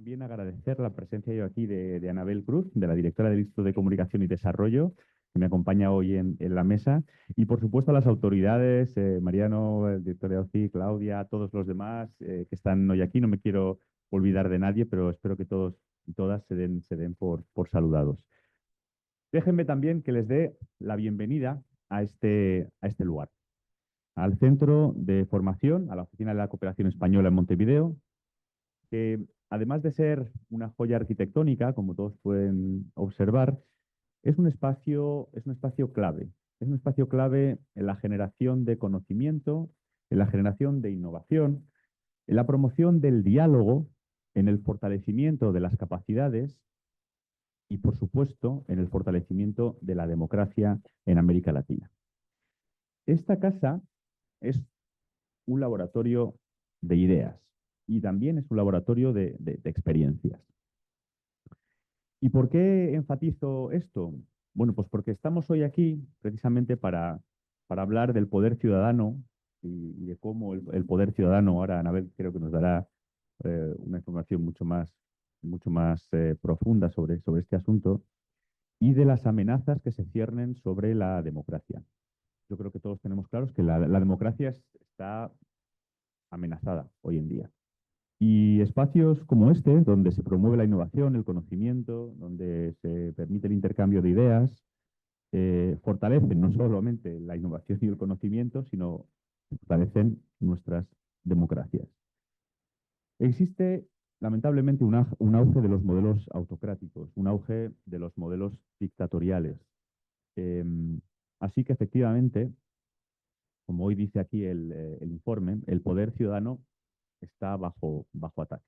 Bien agradecer la presencia yo aquí de Anabel Cruz, de la directora del Instituto de Comunicación y Desarrollo, que me acompaña hoy en la mesa. Y por supuesto a las autoridades, Mariano, el director de OCI, Claudia, todos los demás que están hoy aquí. No me quiero olvidar de nadie, pero espero que todos y todas se den por saludados. Déjenme también que les dé la bienvenida a este lugar, al Centro de Formación, a la Oficina de la Cooperación Española en Montevideo, que además de ser una joya arquitectónica, como todos pueden observar, es un espacio clave. Es un espacio clave en la generación de conocimiento, en la generación de innovación, en la promoción del diálogo, en el fortalecimiento de las capacidades y, por supuesto, en el fortalecimiento de la democracia en América Latina. Esta casa es un laboratorio de ideas y también es un laboratorio de experiencias. ¿Y por qué enfatizo esto? Bueno, pues porque estamos hoy aquí precisamente para hablar del poder ciudadano y de cómo el poder ciudadano, ahora Anabel creo que nos dará una información mucho más profunda sobre este asunto, y de las amenazas que se ciernen sobre la democracia. Yo creo que todos tenemos claros que la democracia está amenazada hoy en día. Y espacios como este, donde se promueve la innovación, el conocimiento, donde se permite el intercambio de ideas, fortalecen no solamente la innovación y el conocimiento, sino fortalecen nuestras democracias. Existe, lamentablemente, un auge de los modelos autocráticos, un auge de los modelos dictatoriales. Eh, Así que, efectivamente, como hoy dice aquí el informe, el poder ciudadano está bajo ataque.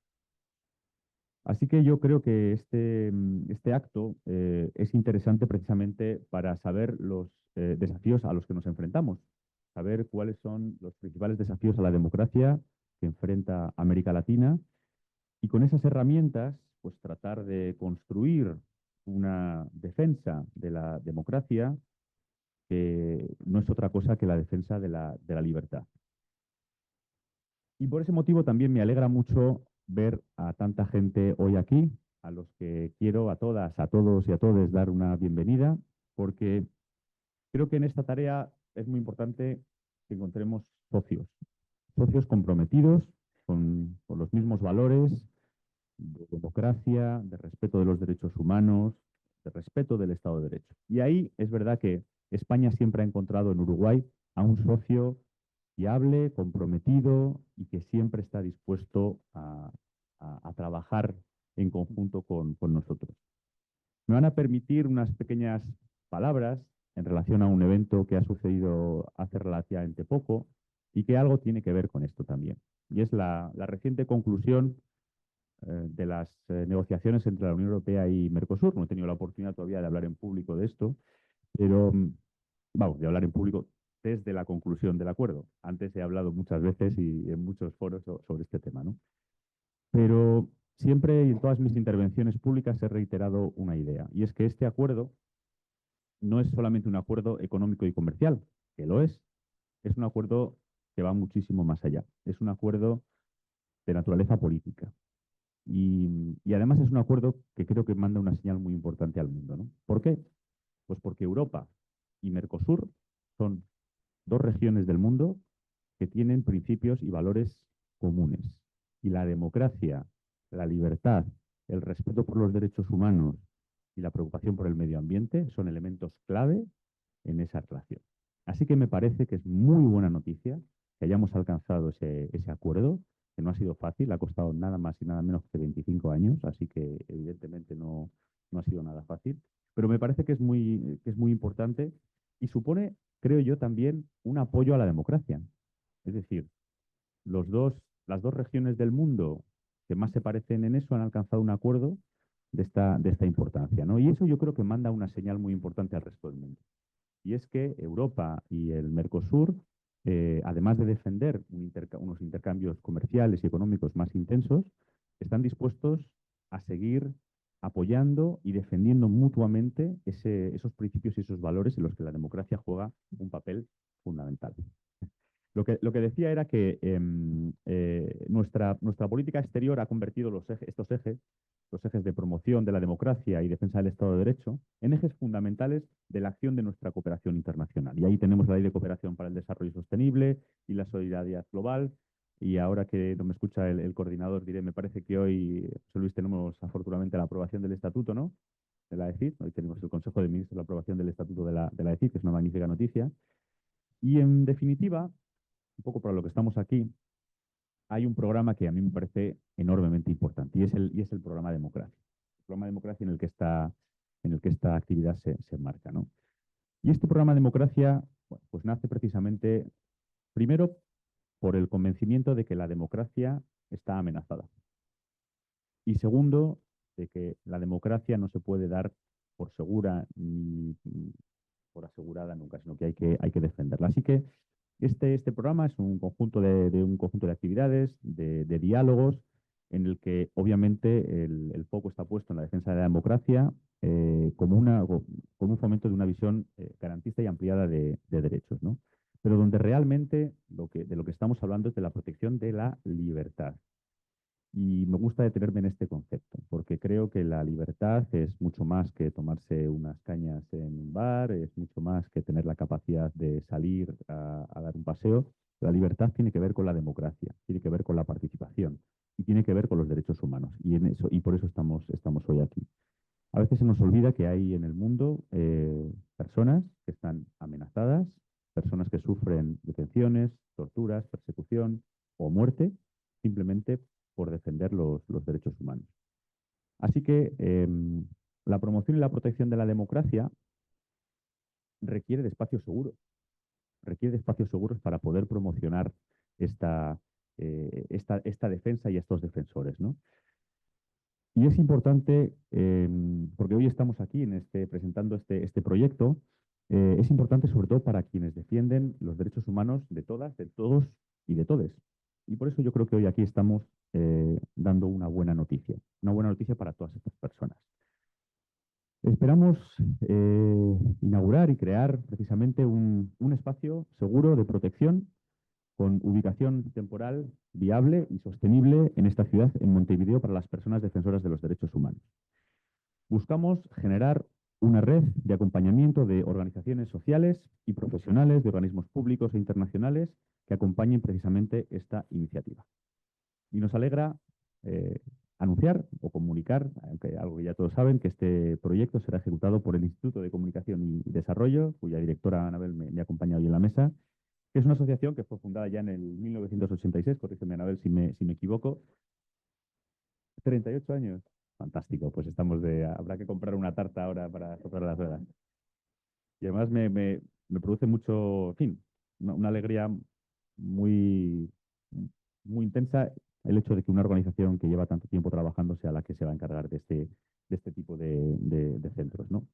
Así que yo creo que este acto es interesante precisamente para saber los desafíos a los que nos enfrentamos, saber cuáles son los principales desafíos a la democracia que enfrenta América Latina y con esas herramientas, pues tratar de construir una defensa de la democracia que no es otra cosa que la defensa de la libertad. Y por ese motivo también me alegra mucho ver a tanta gente hoy aquí, a los que quiero a todas, a todos y a todes dar una bienvenida, porque creo que en esta tarea es muy importante que encontremos socios comprometidos con los mismos valores de democracia, de respeto de los derechos humanos, de respeto del Estado de Derecho. Y ahí es verdad que España siempre ha encontrado en Uruguay a un socio fiable, comprometido y que siempre está dispuesto a trabajar en conjunto con nosotros. Me van a permitir unas pequeñas palabras en relación a un evento que ha sucedido hace relativamente poco y que algo tiene que ver con esto también. Y es la reciente conclusión de las negociaciones entre la Unión Europea y Mercosur. No he tenido la oportunidad todavía de hablar en público de esto, pero vamos, de hablar en público desde la conclusión del acuerdo. Antes he hablado muchas veces y en muchos foros sobre este tema, ¿no? Pero siempre y en todas mis intervenciones públicas he reiterado una idea, y es que este acuerdo no es solamente un acuerdo económico y comercial, que lo es un acuerdo que va muchísimo más allá. Es un acuerdo de naturaleza política. Y además es un acuerdo que creo que manda una señal muy importante al mundo, ¿no? ¿Por qué? Pues porque Europa y Mercosur son dos regiones del mundo que tienen principios y valores comunes. Y la democracia, la libertad, el respeto por los derechos humanos y la preocupación por el medio ambiente son elementos clave en esa relación. Así que me parece que es muy buena noticia que hayamos alcanzado ese acuerdo, que no ha sido fácil, ha costado nada más y nada menos que 25 años, así que evidentemente no ha sido nada fácil, pero me parece que es muy importante y supone, creo yo, también un apoyo a la democracia. Es decir, las dos regiones del mundo que más se parecen en eso han alcanzado un acuerdo de esta importancia, ¿no? Y eso yo creo que manda una señal muy importante al resto del mundo. Y es que Europa y el Mercosur, además de defender unos intercambios comerciales y económicos más intensos, están dispuestos a seguir apoyando y defendiendo mutuamente esos principios y esos valores en los que la democracia juega un papel fundamental. Lo que decía era que nuestra política exterior ha convertido los ejes de promoción de la democracia y defensa del Estado de Derecho, en ejes fundamentales de la acción de nuestra cooperación internacional. Y ahí tenemos la Ley de Cooperación para el Desarrollo Sostenible y la solidaridad global. Y ahora que no me escucha el coordinador, diré, me parece que hoy, José Luis, tenemos afortunadamente la aprobación del estatuto, ¿no? De la ECID. Hoy tenemos el Consejo de Ministros la aprobación del estatuto de la ECID, que es una magnífica noticia. Y en definitiva, un poco para lo que estamos aquí, hay un programa que a mí me parece enormemente importante y es el programa Democracia. El programa Democracia en el que esta actividad se enmarca, ¿no? Y este programa Democracia, bueno, pues nace precisamente, primero, por el convencimiento de que la democracia está amenazada. Y segundo, de que la democracia no se puede dar por segura ni por asegurada nunca, sino que hay que defenderla. Así que este programa es un conjunto un conjunto de actividades, de diálogos, en el que obviamente el foco está puesto en la defensa de la democracia como un fomento de una visión garantista y ampliada de derechos, ¿no? Pero donde realmente de lo que estamos hablando es de la protección de la libertad. Y me gusta detenerme en este concepto, porque creo que la libertad es mucho más que tomarse unas cañas en un bar, es mucho más que tener la capacidad de salir a dar un paseo. La libertad tiene que ver con la democracia, tiene que ver con la participación y tiene que ver con los derechos humanos. Y por eso estamos hoy aquí. A veces se nos olvida que hay en el mundo personas que están amenazadas, personas que sufren detenciones, torturas, persecución o muerte, simplemente por defender los derechos humanos. Así que la promoción y la protección de la democracia requiere de espacios seguros, requiere de espacios seguros para poder promocionar esta defensa y estos defensores, ¿no? Y es importante, porque hoy estamos aquí presentando este proyecto, es importante sobre todo para quienes defienden los derechos humanos de todas, de todos y de todes. Y por eso yo creo que hoy aquí estamos dando una buena noticia para todas estas personas. Esperamos inaugurar y crear precisamente un espacio seguro de protección con ubicación temporal viable y sostenible en esta ciudad, en Montevideo, para las personas defensoras de los derechos humanos. Buscamos generar una red de acompañamiento de organizaciones sociales y profesionales, de organismos públicos e internacionales que acompañen precisamente esta iniciativa. Y nos alegra anunciar o comunicar, aunque algo que ya todos saben, que este proyecto será ejecutado por el Instituto de Comunicación y Desarrollo, cuya directora Anabel me ha acompañado hoy en la mesa, que es una asociación que fue fundada ya en el 1986, corrígeme Anabel si me equivoco. 38 años. Fantástico, pues habrá que comprar una tarta ahora para soplar las velas. Y además me produce mucho, en fin, una alegría muy, muy intensa el hecho de que una organización que lleva tanto tiempo trabajando sea la que se va a encargar de este tipo de centros, ¿no?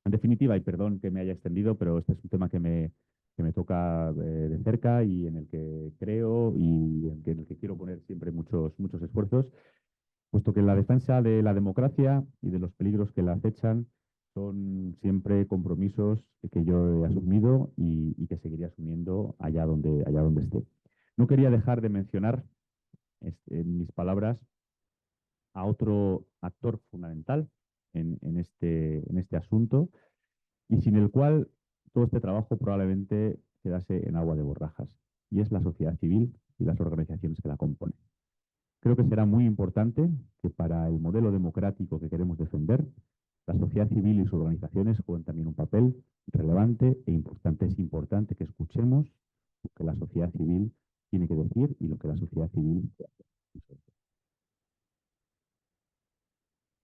En definitiva, y perdón que me haya extendido, pero este es un tema que me toca de cerca y en el que creo y en el que quiero poner siempre muchos esfuerzos, puesto que la defensa de la democracia y de los peligros que la acechan son siempre compromisos que yo he asumido y que seguiré asumiendo allá donde esté. No quería dejar de mencionar en mis palabras a otro actor fundamental en este asunto y sin el cual todo este trabajo probablemente quedase en agua de borrajas, y es la sociedad civil y las organizaciones que la componen. Creo que será muy importante que para el modelo democrático que queremos defender, la sociedad civil y sus organizaciones jueguen también un papel relevante e importante. Es importante que escuchemos lo que la sociedad civil tiene que decir y lo que la sociedad civil puede hacer.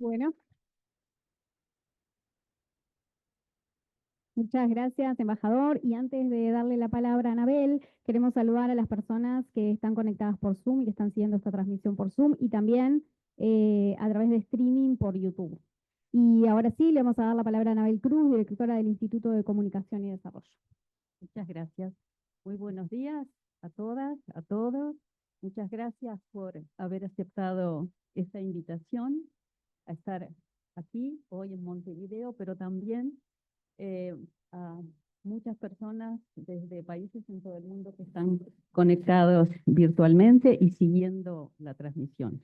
Bueno, muchas gracias, embajador. Y antes de darle la palabra a Anabel, queremos saludar a las personas que están conectadas por Zoom y que están siguiendo esta transmisión por Zoom y también a través de streaming por YouTube. Y ahora sí, le vamos a dar la palabra a Anabel Cruz, directora del Instituto de Comunicación y Desarrollo. Muchas gracias. Muy buenos días a todas, a todos. Muchas gracias por haber aceptado esta invitación a estar aquí hoy en Montevideo, pero también a muchas personas desde países en todo el mundo que están conectados virtualmente y siguiendo la transmisión.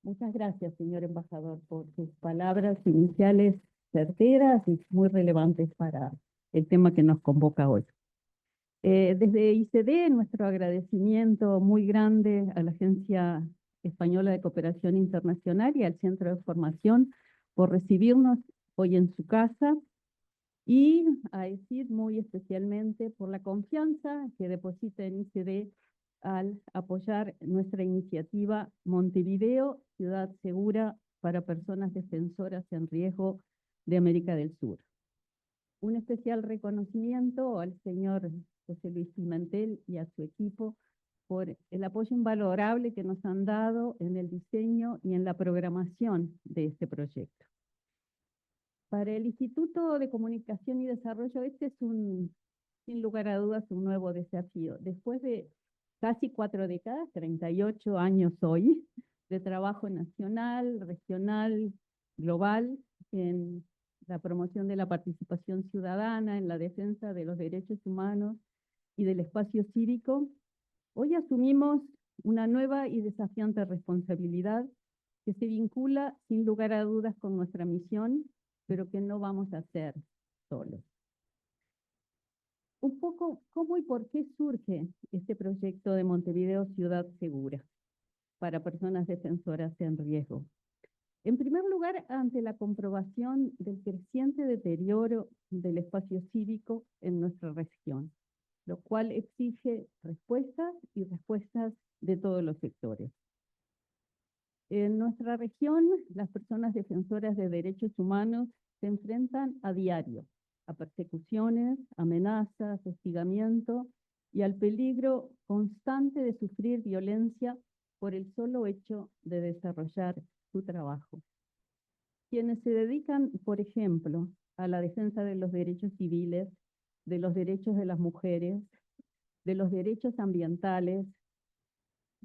Muchas gracias, señor embajador, por sus palabras iniciales certeras y muy relevantes para el tema que nos convoca hoy. Desde ICD, nuestro agradecimiento muy grande a la Agencia Española de Cooperación Internacional y al Centro de Formación por recibirnos hoy en su casa, y a decir muy especialmente por la confianza que deposita en ICD al apoyar nuestra iniciativa Montevideo, Ciudad Segura para Personas Defensoras en Riesgo de América del Sur. Un especial reconocimiento al señor José Luis Pimentel y a su equipo por el apoyo invalorable que nos han dado en el diseño y en la programación de este proyecto. Para el Instituto de Comunicación y Desarrollo, este es sin lugar a dudas, un nuevo desafío. Después de casi 4 décadas, 38 años hoy, de trabajo nacional, regional, global, en la promoción de la participación ciudadana, en la defensa de los derechos humanos y del espacio cívico, hoy asumimos una nueva y desafiante responsabilidad que se vincula sin lugar a dudas con nuestra misión, pero que no vamos a hacer solos. Un poco, ¿cómo y por qué surge este proyecto de Montevideo Ciudad Segura para personas defensoras en riesgo? En primer lugar, ante la comprobación del creciente deterioro del espacio cívico en nuestra región, lo cual exige respuestas y respuestas de todos los sectores. En nuestra región, las personas defensoras de derechos humanos se enfrentan a diario a persecuciones, amenazas, hostigamiento y al peligro constante de sufrir violencia por el solo hecho de desarrollar su trabajo. Quienes se dedican, por ejemplo, a la defensa de los derechos civiles, de los derechos de las mujeres, de los derechos ambientales,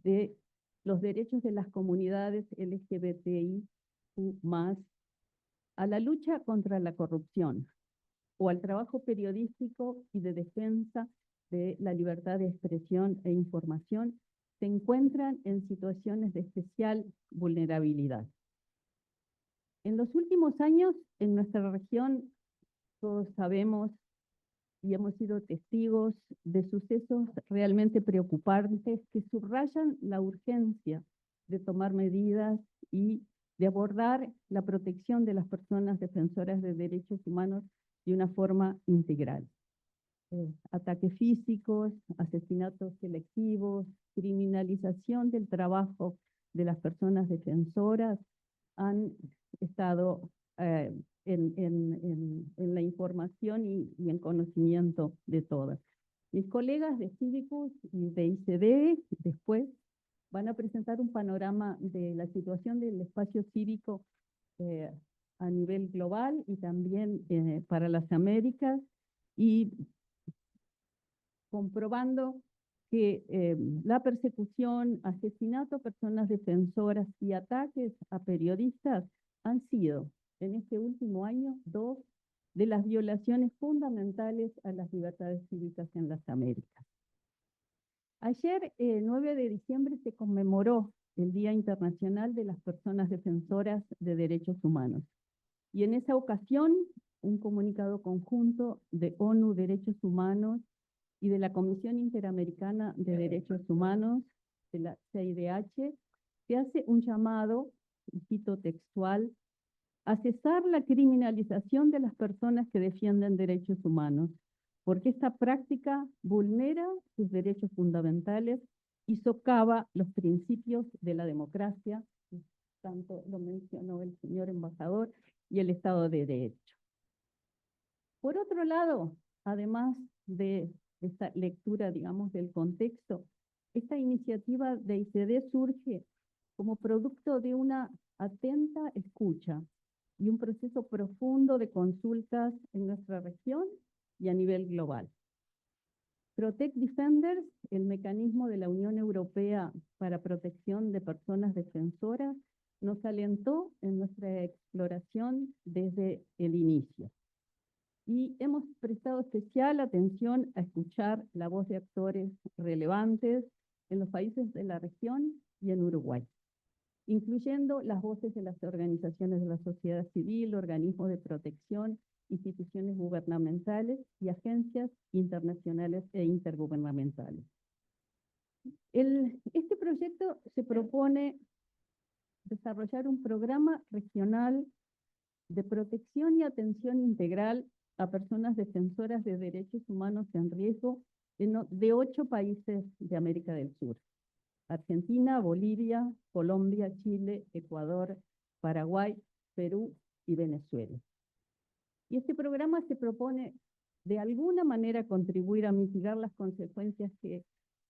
de los derechos de las comunidades LGBTI+, a la lucha contra la corrupción o al trabajo periodístico y de defensa de la libertad de expresión e información, se encuentran en situaciones de especial vulnerabilidad. En los últimos años, en nuestra región, todos sabemos y hemos sido testigos de sucesos realmente preocupantes que subrayan la urgencia de tomar medidas y de abordar la protección de las personas defensoras de derechos humanos de una forma integral. Ataques físicos, asesinatos selectivos, criminalización del trabajo de las personas defensoras han estado en la información y en conocimiento de todas. Mis colegas de Cívicus y de ICD después van a presentar un panorama de la situación del espacio cívico a nivel global y también para las Américas, y comprobando que la persecución, asesinato a personas defensoras y ataques a periodistas han sido, en este último año, 2 de las violaciones fundamentales a las libertades cívicas en las Américas. Ayer, 9 de diciembre, se conmemoró el Día Internacional de las Personas Defensoras de Derechos Humanos. Y en esa ocasión, un comunicado conjunto de ONU Derechos Humanos y de la Comisión Interamericana de Derechos Humanos, de la CIDH, se hace un llamado, cito textual, a cesar la criminalización de las personas que defienden derechos humanos, porque esta práctica vulnera sus derechos fundamentales y socava los principios de la democracia, tanto lo mencionó el señor embajador, y el Estado de Derecho. Por otro lado, además de esta lectura, digamos, del contexto, esta iniciativa de ICD surge como producto de una atenta escucha y un proceso profundo de consultas en nuestra región y a nivel global. Protect Defenders, el mecanismo de la Unión Europea para protección de personas defensoras, nos alentó en nuestra exploración desde el inicio. Y hemos prestado especial atención a escuchar la voz de actores relevantes en los países de la región y en Uruguay, incluyendo las voces de las organizaciones de la sociedad civil, organismos de protección, instituciones gubernamentales y agencias internacionales e intergubernamentales. Este proyecto se propone desarrollar un programa regional de protección y atención integral a personas defensoras de derechos humanos en riesgo de 8 países de América del Sur: Argentina, Bolivia, Colombia, Chile, Ecuador, Paraguay, Perú y Venezuela. Y este programa se propone de alguna manera contribuir a mitigar las consecuencias que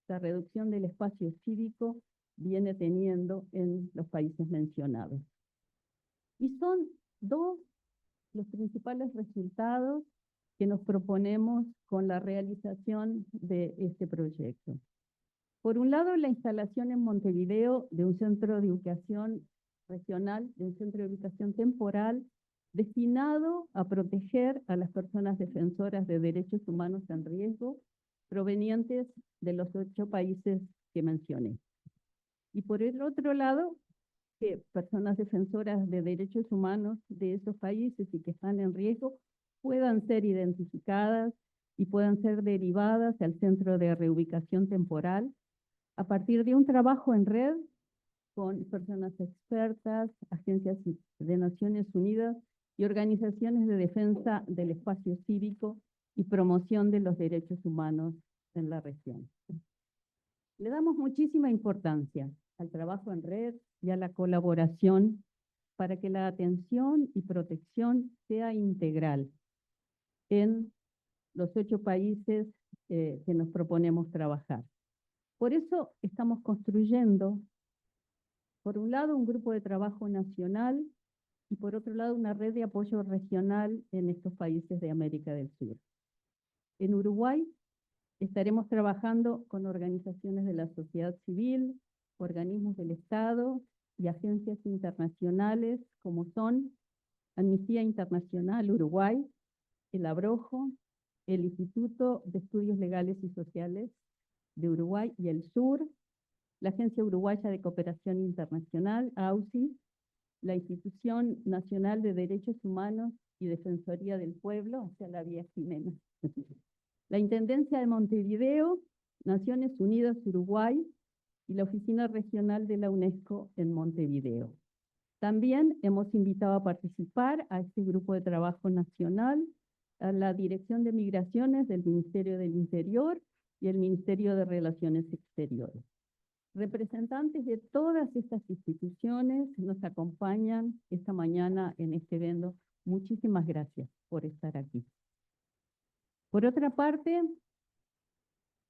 la reducción del espacio cívico viene teniendo en los países mencionados. Y son 2 los principales resultados que nos proponemos con la realización de este proyecto. Por un lado, la instalación en Montevideo de un centro de ubicación regional, de un centro de ubicación temporal, destinado a proteger a las personas defensoras de derechos humanos en riesgo, provenientes de los 8 países que mencioné. Y por el otro lado, que personas defensoras de derechos humanos de esos países y que están en riesgo puedan ser identificadas y puedan ser derivadas al centro de reubicación temporal a partir de un trabajo en red con personas expertas, agencias de Naciones Unidas y organizaciones de defensa del espacio cívico y promoción de los derechos humanos en la región. Le damos muchísima importancia al trabajo en red y a la colaboración para que la atención y protección sea integral en los 8 países que nos proponemos trabajar. Por eso estamos construyendo, por un lado, un grupo de trabajo nacional y por otro lado, una red de apoyo regional en estos países de América del Sur. En Uruguay estaremos trabajando con organizaciones de la sociedad civil, organismos del Estado y agencias internacionales como son Amnistía Internacional Uruguay, el Abrojo, el Instituto de Estudios Legales y Sociales de Uruguay y el Sur, la Agencia Uruguaya de Cooperación Internacional, AUSI, la Institución Nacional de Derechos Humanos y Defensoría del Pueblo, o sea, la Vía Jimena, la Intendencia de Montevideo, Naciones Unidas Uruguay y la Oficina Regional de la UNESCO en Montevideo. También hemos invitado a participar a este grupo de trabajo nacional a la Dirección de Migraciones del Ministerio del Interior y el Ministerio de Relaciones Exteriores. Representantes de todas estas instituciones nos acompañan esta mañana en este evento. Muchísimas gracias por estar aquí. Por otra parte,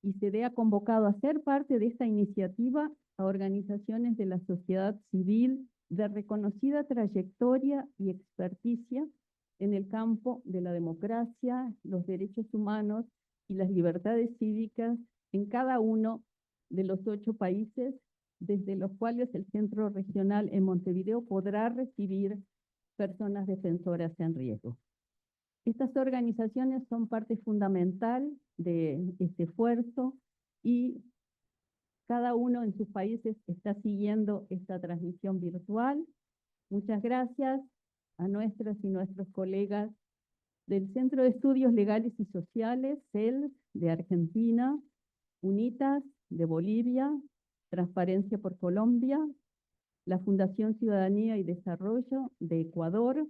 ICD ha convocado a ser parte de esta iniciativa a organizaciones de la sociedad civil de reconocida trayectoria y experticia en el campo de la democracia, los derechos humanos y las libertades cívicas en cada uno de los 8 países desde los cuales el Centro Regional en Montevideo podrá recibir personas defensoras en riesgo. Estas organizaciones son parte fundamental de este esfuerzo y cada uno en sus países está siguiendo esta transmisión virtual. Muchas gracias a nuestras y nuestros colegas del Centro de Estudios Legales y Sociales, CELS, de Argentina, UNITAS, de Bolivia, Transparencia por Colombia, la Fundación Ciudadanía y Desarrollo de Ecuador,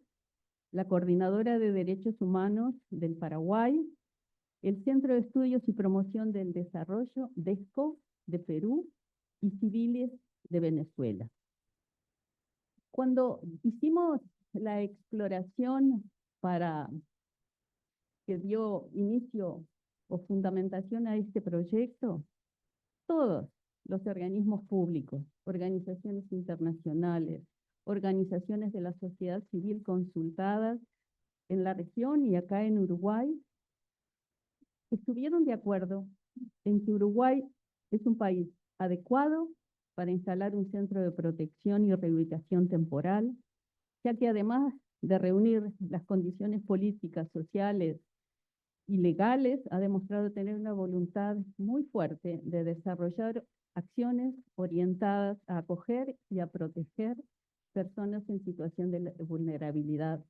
la Coordinadora de Derechos Humanos del Paraguay, el Centro de Estudios y Promoción del Desarrollo, DESCO, de Perú, y Civiles de Venezuela. Cuando hicimos la exploración que dio inicio o fundamentación a este proyecto, todos los organismos públicos, organizaciones internacionales, organizaciones de la sociedad civil consultadas en la región y acá en Uruguay, estuvieron de acuerdo en que Uruguay es un país adecuado para instalar un centro de protección y reubicación temporal, ya que además de reunir las condiciones políticas, sociales y legales, ha demostrado tener una voluntad muy fuerte de desarrollar acciones orientadas a acoger y a proteger personas en situación de vulnerabilidad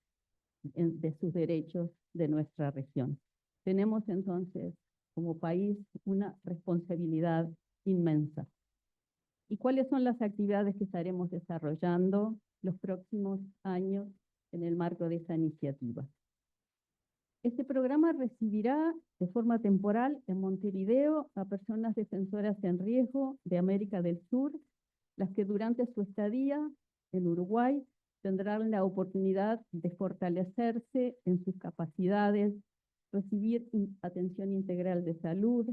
de sus derechos de nuestra región. Tenemos entonces, como país, una responsabilidad inmensa. ¿Y cuáles son las actividades que estaremos desarrollando los próximos años en el marco de esta iniciativa? Este programa recibirá de forma temporal en Montevideo a personas defensoras en riesgo de América del Sur, las que durante su estadía en Uruguay tendrán la oportunidad de fortalecerse en sus capacidades, recibir atención integral de salud,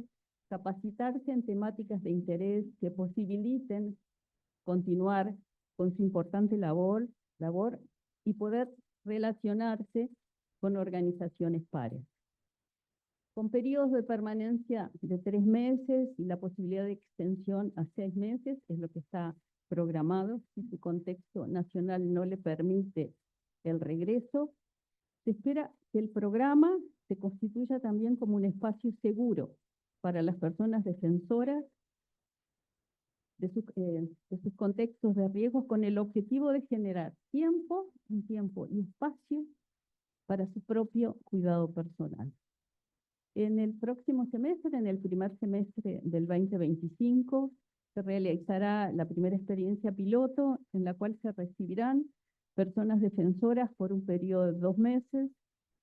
capacitarse en temáticas de interés que posibiliten continuar con su importante labor y poder relacionarse con organizaciones pares. Con periodos de permanencia de 3 meses y la posibilidad de extensión a 6 meses, es lo que está programado. Si su contexto nacional no le permite el regreso, se espera que el programa se constituya también como un espacio seguro para las personas defensoras de sus contextos de riesgo, con el objetivo de generar tiempo y espacio para su propio cuidado personal. En el próximo semestre, en el primer semestre del 2025, se realizará la primera experiencia piloto en la cual se recibirán personas defensoras por un periodo de 2 meses,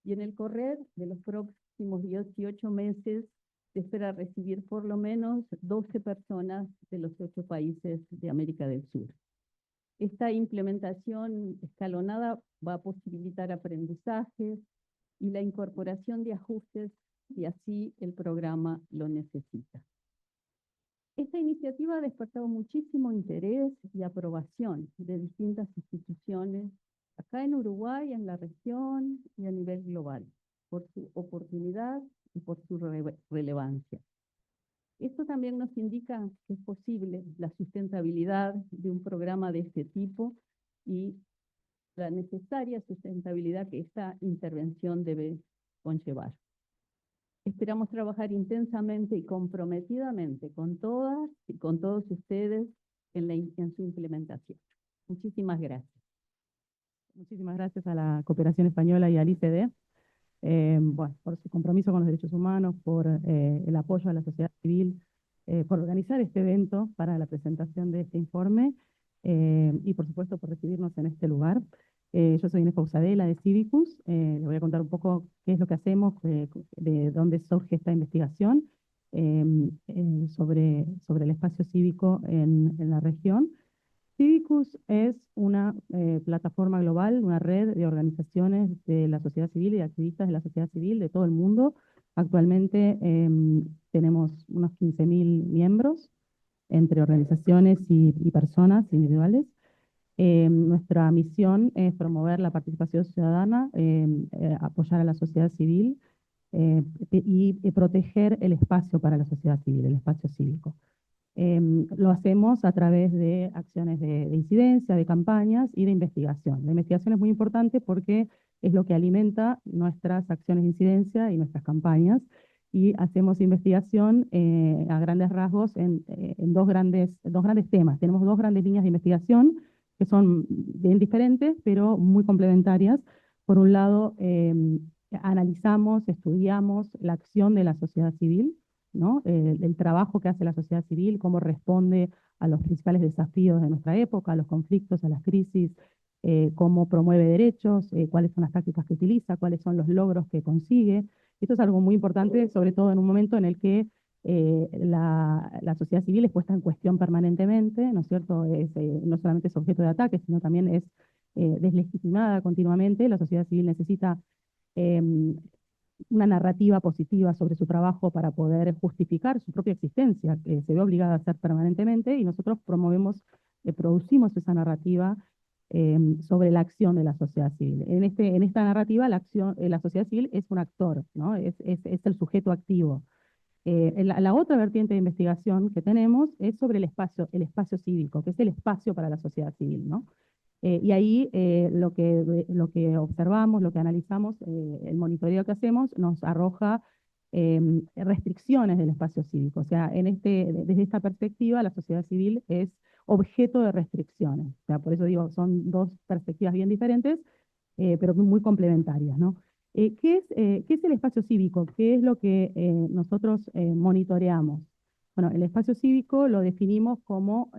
y en el correr de los próximos 18 meses se espera recibir por lo menos 12 personas de los 8 países de América del Sur. Esta implementación escalonada va a posibilitar aprendizajes y la incorporación de ajustes si así el programa lo necesita. Esta iniciativa ha despertado muchísimo interés y aprobación de distintas instituciones acá en Uruguay, en la región y a nivel global, por su oportunidad y por su relevancia. Esto también nos indica que es posible la sustentabilidad de un programa de este tipo y la necesaria sustentabilidad que esta intervención debe conllevar. Esperamos trabajar intensamente y comprometidamente con todas y con todos ustedes en su implementación. Muchísimas gracias. Muchísimas gracias a la Cooperación Española y al ICD, por su compromiso con los derechos humanos, por el apoyo a la sociedad civil, por organizar este evento para la presentación de este informe y por supuesto por recibirnos en este lugar. Yo soy Inés Pausadela de Civicus, les voy a contar un poco qué es lo que hacemos, de dónde surge esta investigación sobre el espacio cívico en la región. Civicus es una plataforma global, una red de organizaciones de la sociedad civil y de activistas de la sociedad civil de todo el mundo. Actualmente tenemos unos 15.000 miembros entre organizaciones y personas individuales. Nuestra misión es promover la participación ciudadana, apoyar a la sociedad civil y proteger el espacio para la sociedad civil, el espacio cívico. Lo hacemos a través de acciones de incidencia, de campañas y de investigación. La investigación es muy importante porque es lo que alimenta nuestras acciones de incidencia y nuestras campañas, y hacemos investigación a grandes rasgos en dos grandes temas. Tenemos 2 grandes líneas de investigación que son bien diferentes, pero muy complementarias. Por un lado, analizamos, estudiamos la acción de la sociedad civil, ¿no? El trabajo que hace la sociedad civil, cómo responde a los principales desafíos de nuestra época, a los conflictos, a las crisis, cómo promueve derechos, cuáles son las tácticas que utiliza, cuáles son los logros que consigue. Esto es algo muy importante, sobre todo en un momento en el que la sociedad civil es puesta en cuestión permanentemente, ¿no es cierto? No solamente es objeto de ataque, sino también es deslegitimada continuamente. La sociedad civil necesita una narrativa positiva sobre su trabajo para poder justificar su propia existencia, que se ve obligada a hacer permanentemente, y nosotros producimos esa narrativa sobre la acción de la sociedad civil. En esta narrativa, la sociedad civil es un actor, ¿no? Es el sujeto activo. La otra vertiente de investigación que tenemos es sobre el espacio cívico, que es el espacio para la sociedad civil, ¿no? Y ahí lo que observamos, lo que analizamos, el monitoreo que hacemos nos arroja restricciones del espacio cívico. O sea, desde esta perspectiva, la sociedad civil es objeto de restricciones. O sea, por eso digo, son dos perspectivas bien diferentes, pero muy complementarias, ¿no? ¿Qué es el espacio cívico? ¿Qué es lo que nosotros monitoreamos? Bueno, el espacio cívico lo definimos como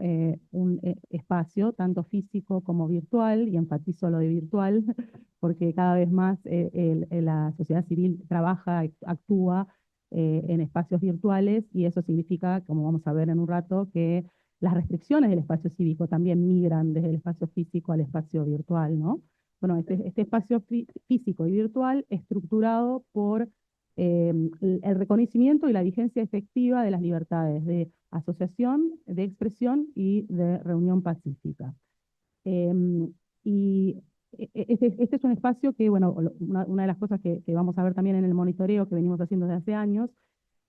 un espacio tanto físico como virtual, y enfatizo lo de virtual, porque cada vez más la sociedad civil trabaja, actúa en espacios virtuales, y eso significa, como vamos a ver en un rato, que las restricciones del espacio cívico también migran desde el espacio físico al espacio virtual, ¿no? Bueno, este espacio físico y virtual estructurado por el reconocimiento y la vigencia efectiva de las libertades de asociación, de expresión y de reunión pacífica. Y este es un espacio que, bueno, una de las cosas que vamos a ver también en el monitoreo que venimos haciendo desde hace años,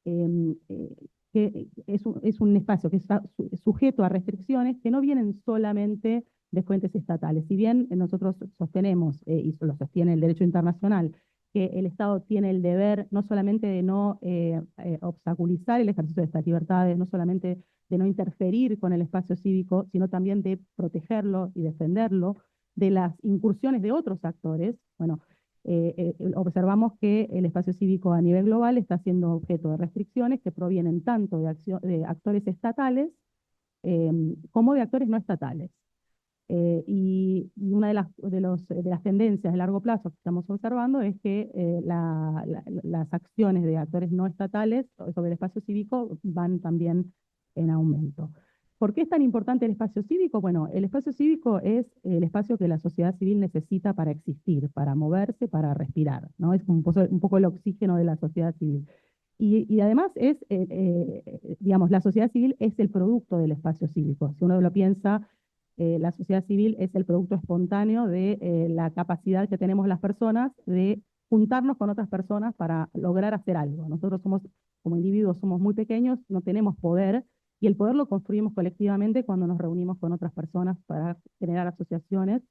que es un espacio que está sujeto a restricciones que no vienen solamente de fuentes estatales. Si bien nosotros sostenemos, y lo sostiene el derecho internacional, que el Estado tiene el deber no solamente de no obstaculizar el ejercicio de estas libertades, no solamente de no interferir con el espacio cívico, sino también de protegerlo y defenderlo de las incursiones de otros actores. Bueno, observamos que el espacio cívico a nivel global está siendo objeto de restricciones que provienen tanto de actores estatales como de actores no estatales. Y una de las tendencias de largo plazo que estamos observando es que las acciones de actores no estatales sobre el espacio cívico van también en aumento. ¿Por qué es tan importante el espacio cívico? Bueno, el espacio cívico es el espacio que la sociedad civil necesita para existir, para moverse, para respirar, ¿no? Es un poco el oxígeno de la sociedad civil. Y además digamos, la sociedad civil es el producto del espacio cívico. Si uno lo piensa, la sociedad civil es el producto espontáneo de la capacidad que tenemos las personas de juntarnos con otras personas para lograr hacer algo. Nosotros como individuos somos muy pequeños, no tenemos poder, y el poder lo construimos colectivamente cuando nos reunimos con otras personas para generar asociaciones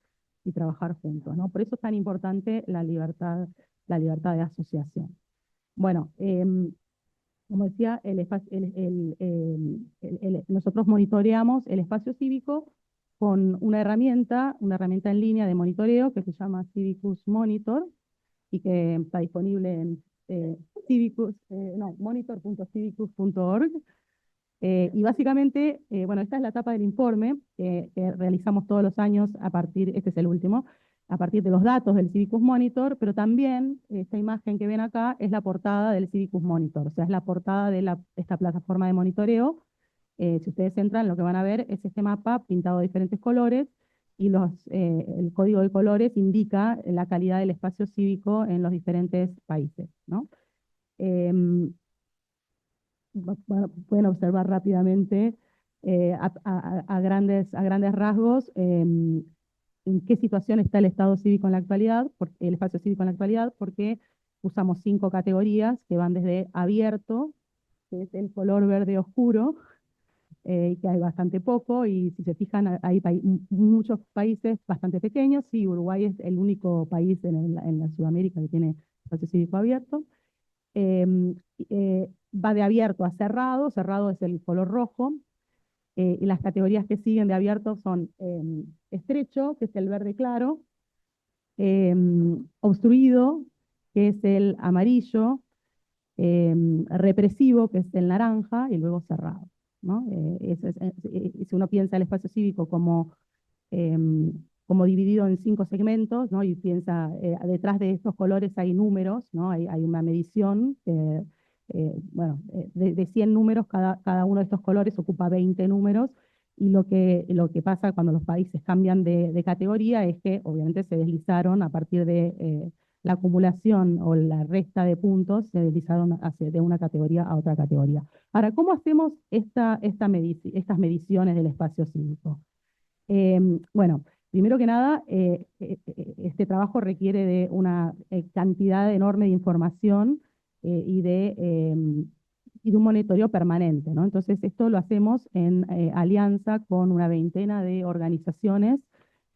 y trabajar juntos, ¿no? Por eso es tan importante la libertad de asociación. Bueno, como decía, nosotros monitoreamos el espacio cívico con una herramienta en línea de monitoreo que se llama Civicus Monitor, y que está disponible en monitor.civicus.org. Y básicamente, bueno, esta es la etapa del informe que realizamos todos los años este es el último, a partir de los datos del Civicus Monitor, pero también esta imagen que ven acá es la portada del Civicus Monitor, o sea, es la portada de esta plataforma de monitoreo. Si ustedes entran, lo que van a ver es este mapa pintado de diferentes colores, y el código de colores indica la calidad del espacio cívico en los diferentes países, ¿no? Pueden observar rápidamente a grandes rasgos en qué situación está el Estado cívico en la actualidad, el espacio cívico en la actualidad, porque usamos 5 categorías que van desde abierto, que es el color verde oscuro, que hay bastante poco, y si se fijan, hay muchos países bastante pequeños. Sí, Uruguay es el único país en la Sudamérica que tiene espacio cívico abierto. Va de abierto a cerrado. Cerrado es el color rojo, y las categorías que siguen de abierto son estrecho, que es el verde claro, obstruido, que es el amarillo, represivo, que es el naranja, y luego cerrado, ¿no? Si uno piensa el espacio cívico como dividido en 5 segmentos, ¿no? Y piensa, detrás de estos colores hay números, ¿no? Hay una medición, bueno, de 100 números, cada uno de estos colores ocupa 20 números, y lo que pasa cuando los países cambian de categoría es que obviamente se deslizaron a partir de la acumulación o la resta de puntos, se deslizaron de una categoría a otra categoría. Ahora, ¿cómo hacemos estas mediciones del espacio cívico? Bueno, primero que nada, este trabajo requiere de una cantidad enorme de información y de un monitoreo permanente, ¿no? Entonces, esto lo hacemos en alianza con una veintena de organizaciones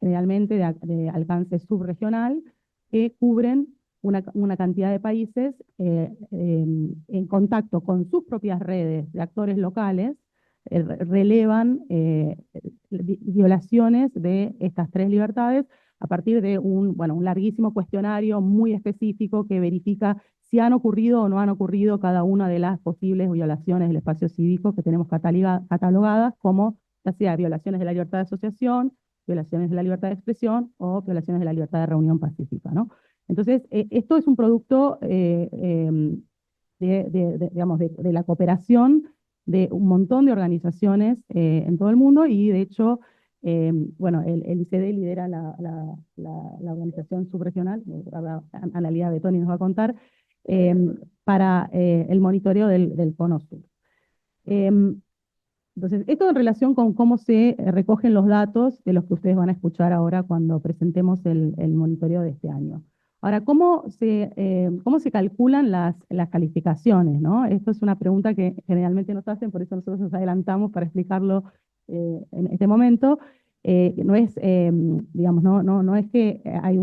generalmente de alcance subregional, que cubren una cantidad de países en contacto con sus propias redes de actores locales, relevan violaciones de estas tres libertades a partir de un larguísimo cuestionario muy específico que verifica si han ocurrido o no han ocurrido cada una de las posibles violaciones del espacio cívico que tenemos catalogadas como ya sea violaciones de la libertad de asociación, violaciones de la libertad de expresión o violaciones de la libertad de reunión pacífica, ¿no? Entonces, esto es un producto de la cooperación de un montón de organizaciones en todo el mundo y, de hecho, el ICD lidera la organización subregional, Analía Betoni nos va a contar, para el monitoreo del Cono Sur. Entonces, esto en relación con cómo se recogen los datos de los que ustedes van a escuchar ahora cuando presentemos el monitoreo de este año. Ahora, ¿cómo se calculan las calificaciones, ¿no? Esto es una pregunta que generalmente nos hacen, por eso nosotros nos adelantamos para explicarlo en este momento. No es, no es que hay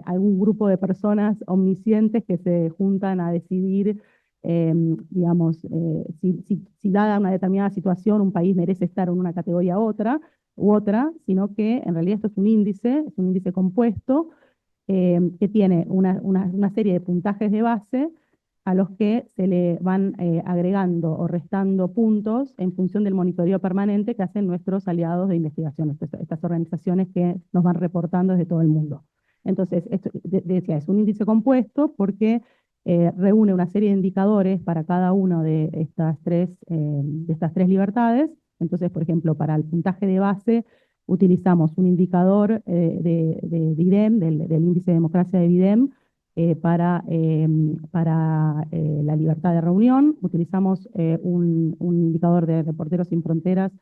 algún grupo de personas omniscientes que se juntan a decidir, si dada una determinada situación un país merece estar en una categoría u otra, sino que en realidad esto es un índice compuesto, que tiene una serie de puntajes de base a los que se le van agregando o restando puntos en función del monitoreo permanente que hacen nuestros aliados de investigación, estas organizaciones que nos van reportando desde todo el mundo. Entonces, esto, decía, es un índice compuesto porque reúne una serie de indicadores para cada una de estas tres libertades. Entonces, por ejemplo, para el puntaje de base, utilizamos un indicador de BIDEM, del índice de democracia de BIDEM, para la libertad de reunión. Utilizamos un indicador de Reporteros Sin Fronteras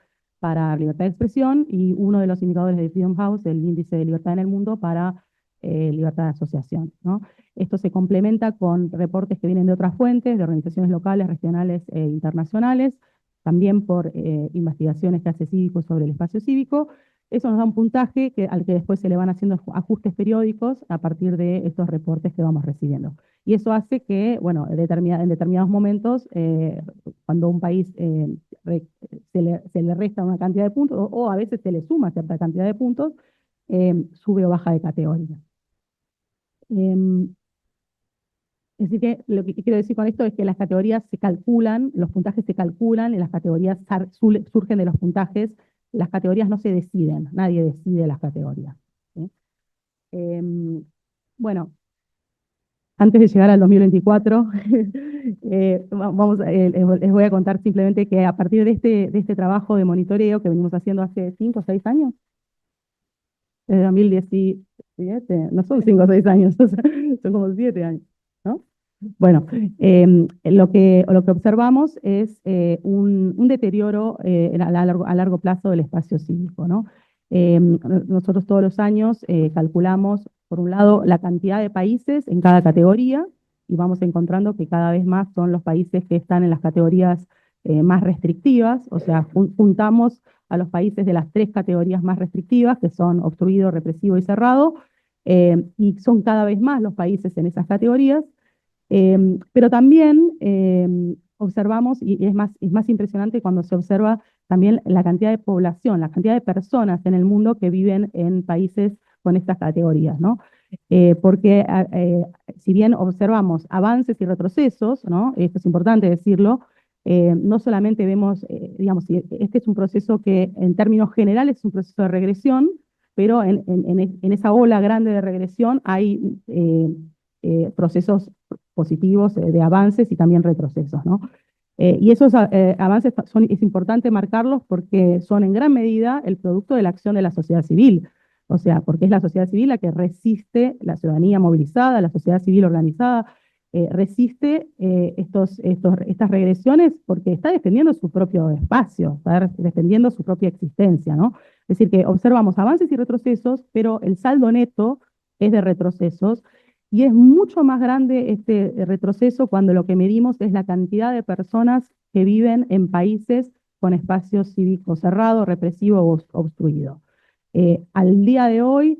para libertad de expresión y uno de los indicadores de Freedom House, el índice de libertad en el mundo, para libertad de asociación, ¿no? Esto se complementa con reportes que vienen de otras fuentes, de organizaciones locales, regionales e internacionales, también por investigaciones que hace Cívicus sobre el espacio cívico. Eso nos da un puntaje al que después se le van haciendo ajustes periódicos a partir de estos reportes que vamos recibiendo. Y eso hace que, bueno, en determinados momentos, cuando un país se le resta una cantidad de puntos, o a veces se le suma cierta cantidad de puntos, sube o baja de categoría. Así que lo que quiero decir con esto es que las categorías se calculan, los puntajes se calculan, y las categorías surgen de los puntajes. Las categorías no se deciden, nadie decide las categorías, ¿sí? Bueno, antes de llegar al 2024, les voy a contar simplemente que a partir de este trabajo de monitoreo que venimos haciendo hace 5 o 6 años, desde 2017, no son 5 o 6 años, son como 7 años, ¿no? Bueno, lo que observamos es un deterioro a largo plazo del espacio cívico, ¿no? Nosotros todos los años calculamos, por un lado, la cantidad de países en cada categoría, y vamos encontrando que cada vez más son los países que están en las categorías más restrictivas, o sea, juntamos a los países de las 3 categorías más restrictivas, que son obstruido, represivo y cerrado, y son cada vez más los países en esas categorías. Pero también observamos, y es más impresionante cuando se observa también la cantidad de población, la cantidad de personas en el mundo que viven en países con estas categorías, ¿no? Porque si bien observamos avances y retrocesos, ¿no? Esto es importante decirlo, no solamente vemos, este es un proceso que en términos generales es un proceso de regresión, pero en esa ola grande de regresión hay procesos positivos de avances y también retrocesos, ¿no? Y esos avances es importante marcarlos porque son en gran medida el producto de la acción de la sociedad civil, o sea, porque es la sociedad civil la que resiste, la ciudadanía movilizada, la sociedad civil organizada, resiste estas regresiones porque está defendiendo su propio espacio, está defendiendo su propia existencia, ¿no? Es decir, que observamos avances y retrocesos, pero el saldo neto es de retrocesos. Y es mucho más grande este retroceso cuando lo que medimos es la cantidad de personas que viven en países con espacio cívico cerrado, represivo o obstruido. Al día de hoy,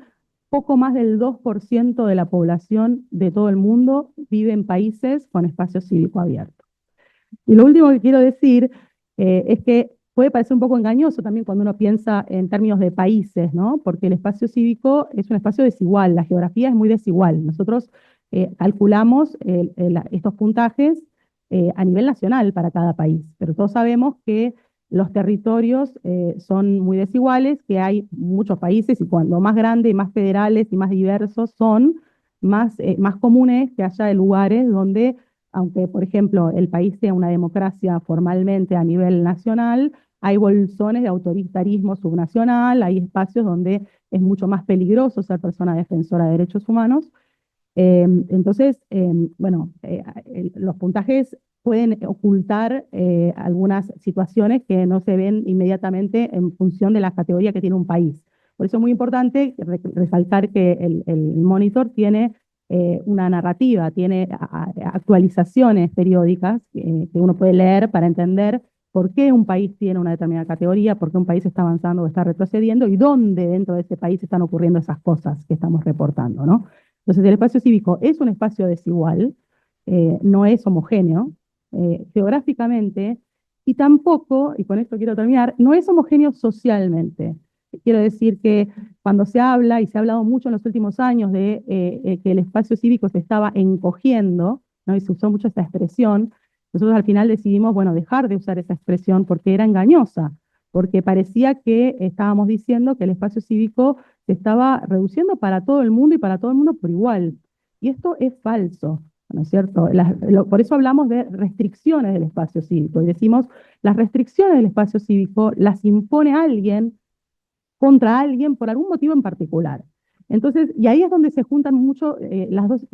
poco más del 2% de la población de todo el mundo vive en países con espacio cívico abierto. Y lo último que quiero decir es que puede parecer un poco engañoso también cuando uno piensa en términos de países, ¿no? Porque el espacio cívico es un espacio desigual, la geografía es muy desigual. Nosotros calculamos estos puntajes a nivel nacional para cada país, pero todos sabemos que los territorios son muy desiguales, que hay muchos países y cuando más grandes y más federales y más diversos son, más comunes que haya lugares donde aunque, por ejemplo, el país sea una democracia formalmente a nivel nacional, hay bolsones de autoritarismo subnacional, hay espacios donde es mucho más peligroso ser persona defensora de derechos humanos. Entonces, bueno, los puntajes pueden ocultar algunas situaciones que no se ven inmediatamente en función de la categoría que tiene un país. Por eso es muy importante resaltar que el monitor tiene una narrativa, tiene actualizaciones periódicas que uno puede leer para entender por qué un país tiene una determinada categoría, por qué un país está avanzando o está retrocediendo y dónde dentro de ese país están ocurriendo esas cosas que estamos reportando, ¿no? Entonces, el espacio cívico es un espacio desigual, no es homogéneo geográficamente y tampoco, y con esto quiero terminar, no es homogéneo socialmente. Quiero decir que cuando se habla, y se ha hablado mucho en los últimos años de que el espacio cívico se estaba encogiendo, ¿no? Y se usó mucho esta expresión, nosotros al final decidimos, bueno, dejar de usar esa expresión porque era engañosa, porque parecía que estábamos diciendo que el espacio cívico se estaba reduciendo para todo el mundo y para todo el mundo por igual. Y esto es falso, ¿no es cierto? Por eso hablamos de restricciones del espacio cívico y decimos, las restricciones del espacio cívico las impone alguien contra alguien por algún motivo en particular. Entonces, y ahí es donde se juntan mucho las dos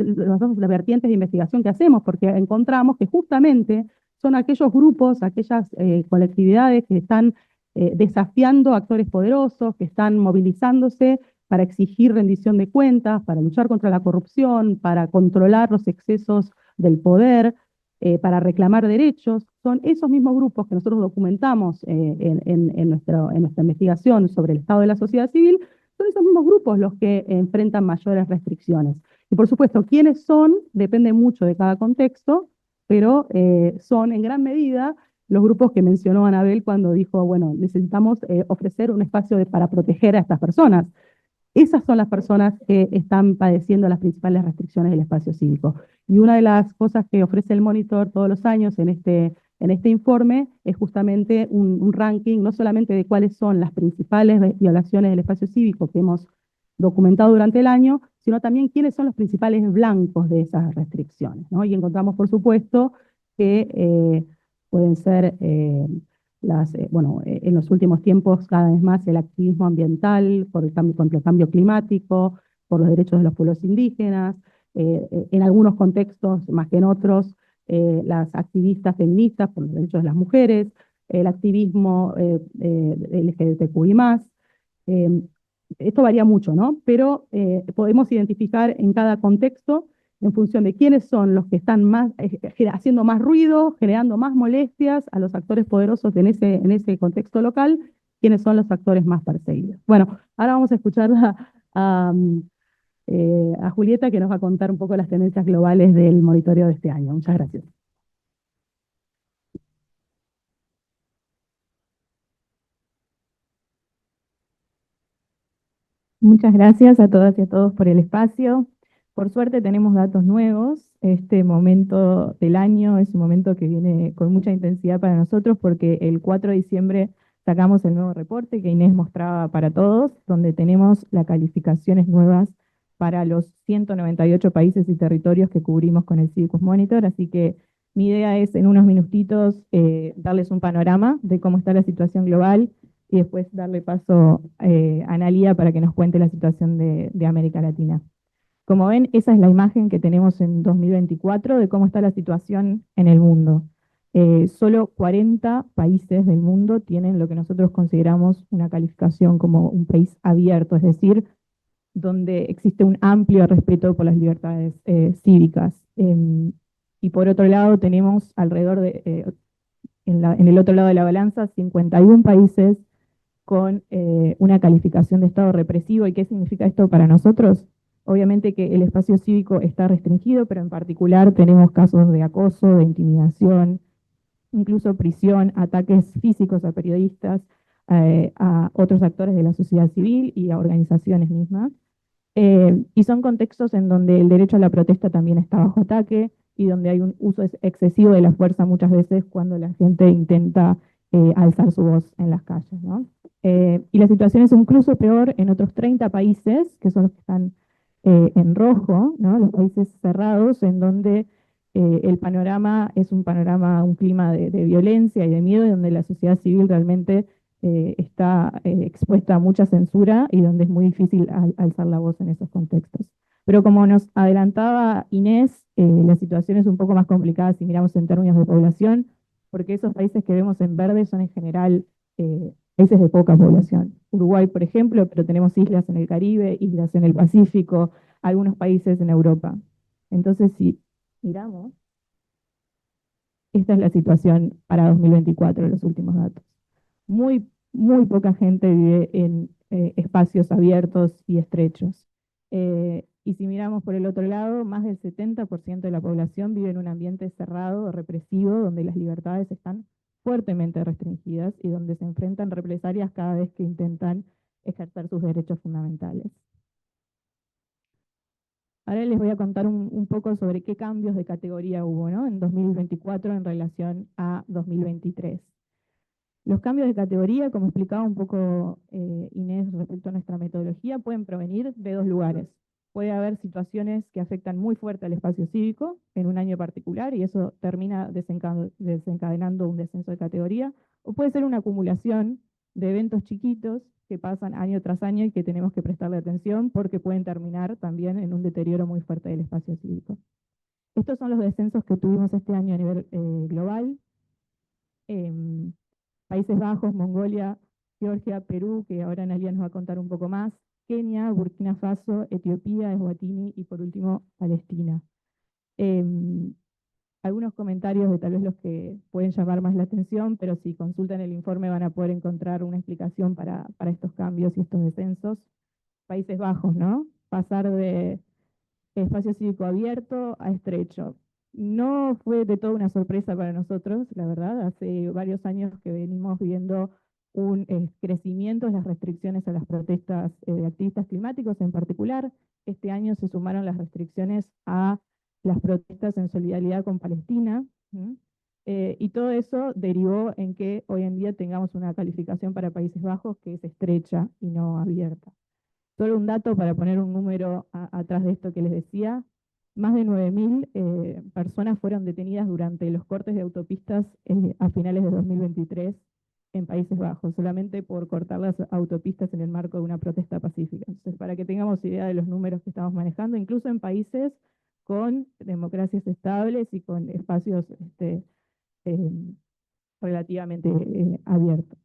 vertientes de investigación que hacemos, porque encontramos que justamente son aquellos grupos, aquellas colectividades que están desafiando a actores poderosos, que están movilizándose para exigir rendición de cuentas, para luchar contra la corrupción, para controlar los excesos del poder, para reclamar derechos. Son esos mismos grupos que nosotros documentamos en nuestra investigación sobre el estado de la sociedad civil, son esos mismos grupos los que enfrentan mayores restricciones. Y por supuesto, quiénes son depende mucho de cada contexto, pero son en gran medida los grupos que mencionó Anabel cuando dijo, bueno, necesitamos ofrecer un espacio para proteger a estas personas. Esas son las personas que están padeciendo las principales restricciones del espacio cívico. Y una de las cosas que ofrece el Monitor todos los años en este informe es justamente un ranking, no solamente de cuáles son las principales violaciones del espacio cívico que hemos documentado durante el año, sino también quiénes son los principales blancos de esas restricciones, ¿no? Y encontramos, por supuesto, que pueden ser bueno, en los últimos tiempos cada vez más el activismo ambiental por el cambio, contra el cambio climático, por los derechos de los pueblos indígenas, en algunos contextos más que en otros, las activistas feministas por los derechos de las mujeres, el activismo LGBTQI+. Esto varía mucho, ¿no? Pero podemos identificar en cada contexto en función de quiénes son los que están más, haciendo más ruido, generando más molestias a los actores poderosos en ese contexto local, quiénes son los actores más perseguidos. Bueno, ahora vamos a escuchar a Julieta, que nos va a contar un poco las tendencias globales del monitoreo de este año. Muchas gracias. Muchas gracias a todas y a todos por el espacio. Por suerte tenemos datos nuevos. Este momento del año es un momento que viene con mucha intensidad para nosotros porque el 4 de diciembre sacamos el nuevo reporte que Inés mostraba para todos, donde tenemos las calificaciones nuevas para los 198 países y territorios que cubrimos con el Civicus Monitor. Así que mi idea es en unos minutitos darles un panorama de cómo está la situación global y después darle paso a Analía para que nos cuente la situación de América Latina. Como ven, esa es la imagen que tenemos en 2024 de cómo está la situación en el mundo. Solo 40 países del mundo tienen lo que nosotros consideramos una calificación como un país abierto, es decir, donde existe un amplio respeto por las libertades cívicas. Y por otro lado tenemos alrededor de, en el otro lado de la balanza, 51 países con una calificación de estado represivo. ¿Y qué significa esto para nosotros? Obviamente que el espacio cívico está restringido, pero en particular tenemos casos de acoso, de intimidación, incluso prisión, ataques físicos a periodistas, a otros actores de la sociedad civil y a organizaciones mismas. Y son contextos en donde el derecho a la protesta también está bajo ataque y donde hay un uso excesivo de la fuerza muchas veces cuando la gente intenta alzar su voz en las calles, ¿no? Y la situación es incluso peor en otros 30 países, que son los que están en rojo, ¿no? Los países cerrados, en donde el panorama es un panorama, un clima de violencia y de miedo, y donde la sociedad civil realmente está expuesta a mucha censura y donde es muy difícil alzar la voz en esos contextos. Pero como nos adelantaba Inés, la situación es un poco más complicada si miramos en términos de población, porque esos países que vemos en verde son en general países de poca población. Uruguay, por ejemplo, pero tenemos islas en el Caribe, islas en el Pacífico, algunos países en Europa. Entonces, si miramos, esta es la situación para 2024, los últimos datos. Muy poca gente vive en espacios abiertos y estrechos. Y si miramos por el otro lado, más del 70% de la población vive en un ambiente cerrado, represivo, donde las libertades están fuertemente restringidas y donde se enfrentan represalias cada vez que intentan ejercer sus derechos fundamentales. Ahora les voy a contar un poco sobre qué cambios de categoría hubo, ¿no? En 2024 en relación a 2023. Los cambios de categoría, como explicaba un poco Inés respecto a nuestra metodología, pueden provenir de dos lugares. Puede haber situaciones que afectan muy fuerte al espacio cívico en un año particular y eso termina desencadenando un descenso de categoría, o puede ser una acumulación de eventos chiquitos que pasan año tras año y que tenemos que prestarle atención porque pueden terminar también en un deterioro muy fuerte del espacio cívico. Estos son los descensos que tuvimos este año a nivel global. Países Bajos, Mongolia, Georgia, Perú, que ahora Analia nos va a contar un poco más, Kenia, Burkina Faso, Etiopía, Eswatini y por último Palestina. Algunos comentarios de tal vez los que pueden llamar más la atención, pero si consultan el informe van a poder encontrar una explicación para estos cambios y estos descensos. Países Bajos, ¿no? Pasar de espacio cívico abierto a estrecho. No fue de todo una sorpresa para nosotros, la verdad. Hace varios años que venimos viendo un crecimiento en las restricciones a las protestas de activistas climáticos en particular. Este año se sumaron las restricciones a las protestas en solidaridad con Palestina. Y todo eso derivó en que hoy en día tengamos una calificación para Países Bajos que es estrecha y no abierta. Solo un dato para poner un número atrás de esto que les decía. Más de 9.000 personas fueron detenidas durante los cortes de autopistas a finales de 2023 en Países Bajos, solamente por cortar las autopistas en el marco de una protesta pacífica. Entonces, para que tengamos idea de los números que estamos manejando, incluso en países con democracias estables y con espacios relativamente abiertos.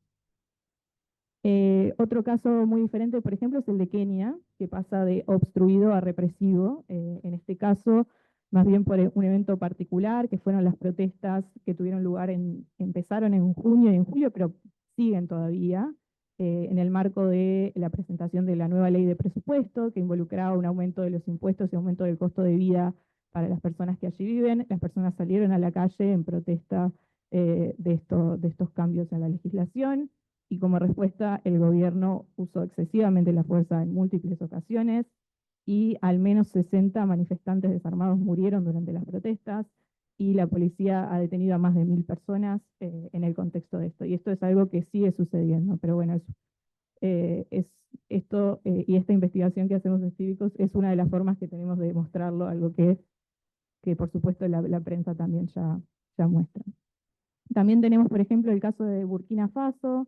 Otro caso muy diferente, por ejemplo, es el de Kenia, que pasa de obstruido a represivo. En este caso, más bien por un evento particular, que fueron las protestas que tuvieron lugar empezaron en junio y en julio, pero siguen todavía, en el marco de la presentación de la nueva ley de presupuesto, que involucraba un aumento de los impuestos y aumento del costo de vida para las personas que allí viven. Las personas salieron a la calle en protesta de estos cambios en la legislación. Y como respuesta, el gobierno usó excesivamente la fuerza en múltiples ocasiones y al menos 60 manifestantes desarmados murieron durante las protestas y la policía ha detenido a más de 1.000 personas en el contexto de esto. Y esto es algo que sigue sucediendo, pero bueno, y esta investigación que hacemos en Cívicos es una de las formas que tenemos de demostrarlo, algo que por supuesto la prensa también ya muestra. También tenemos, por ejemplo, el caso de Burkina Faso,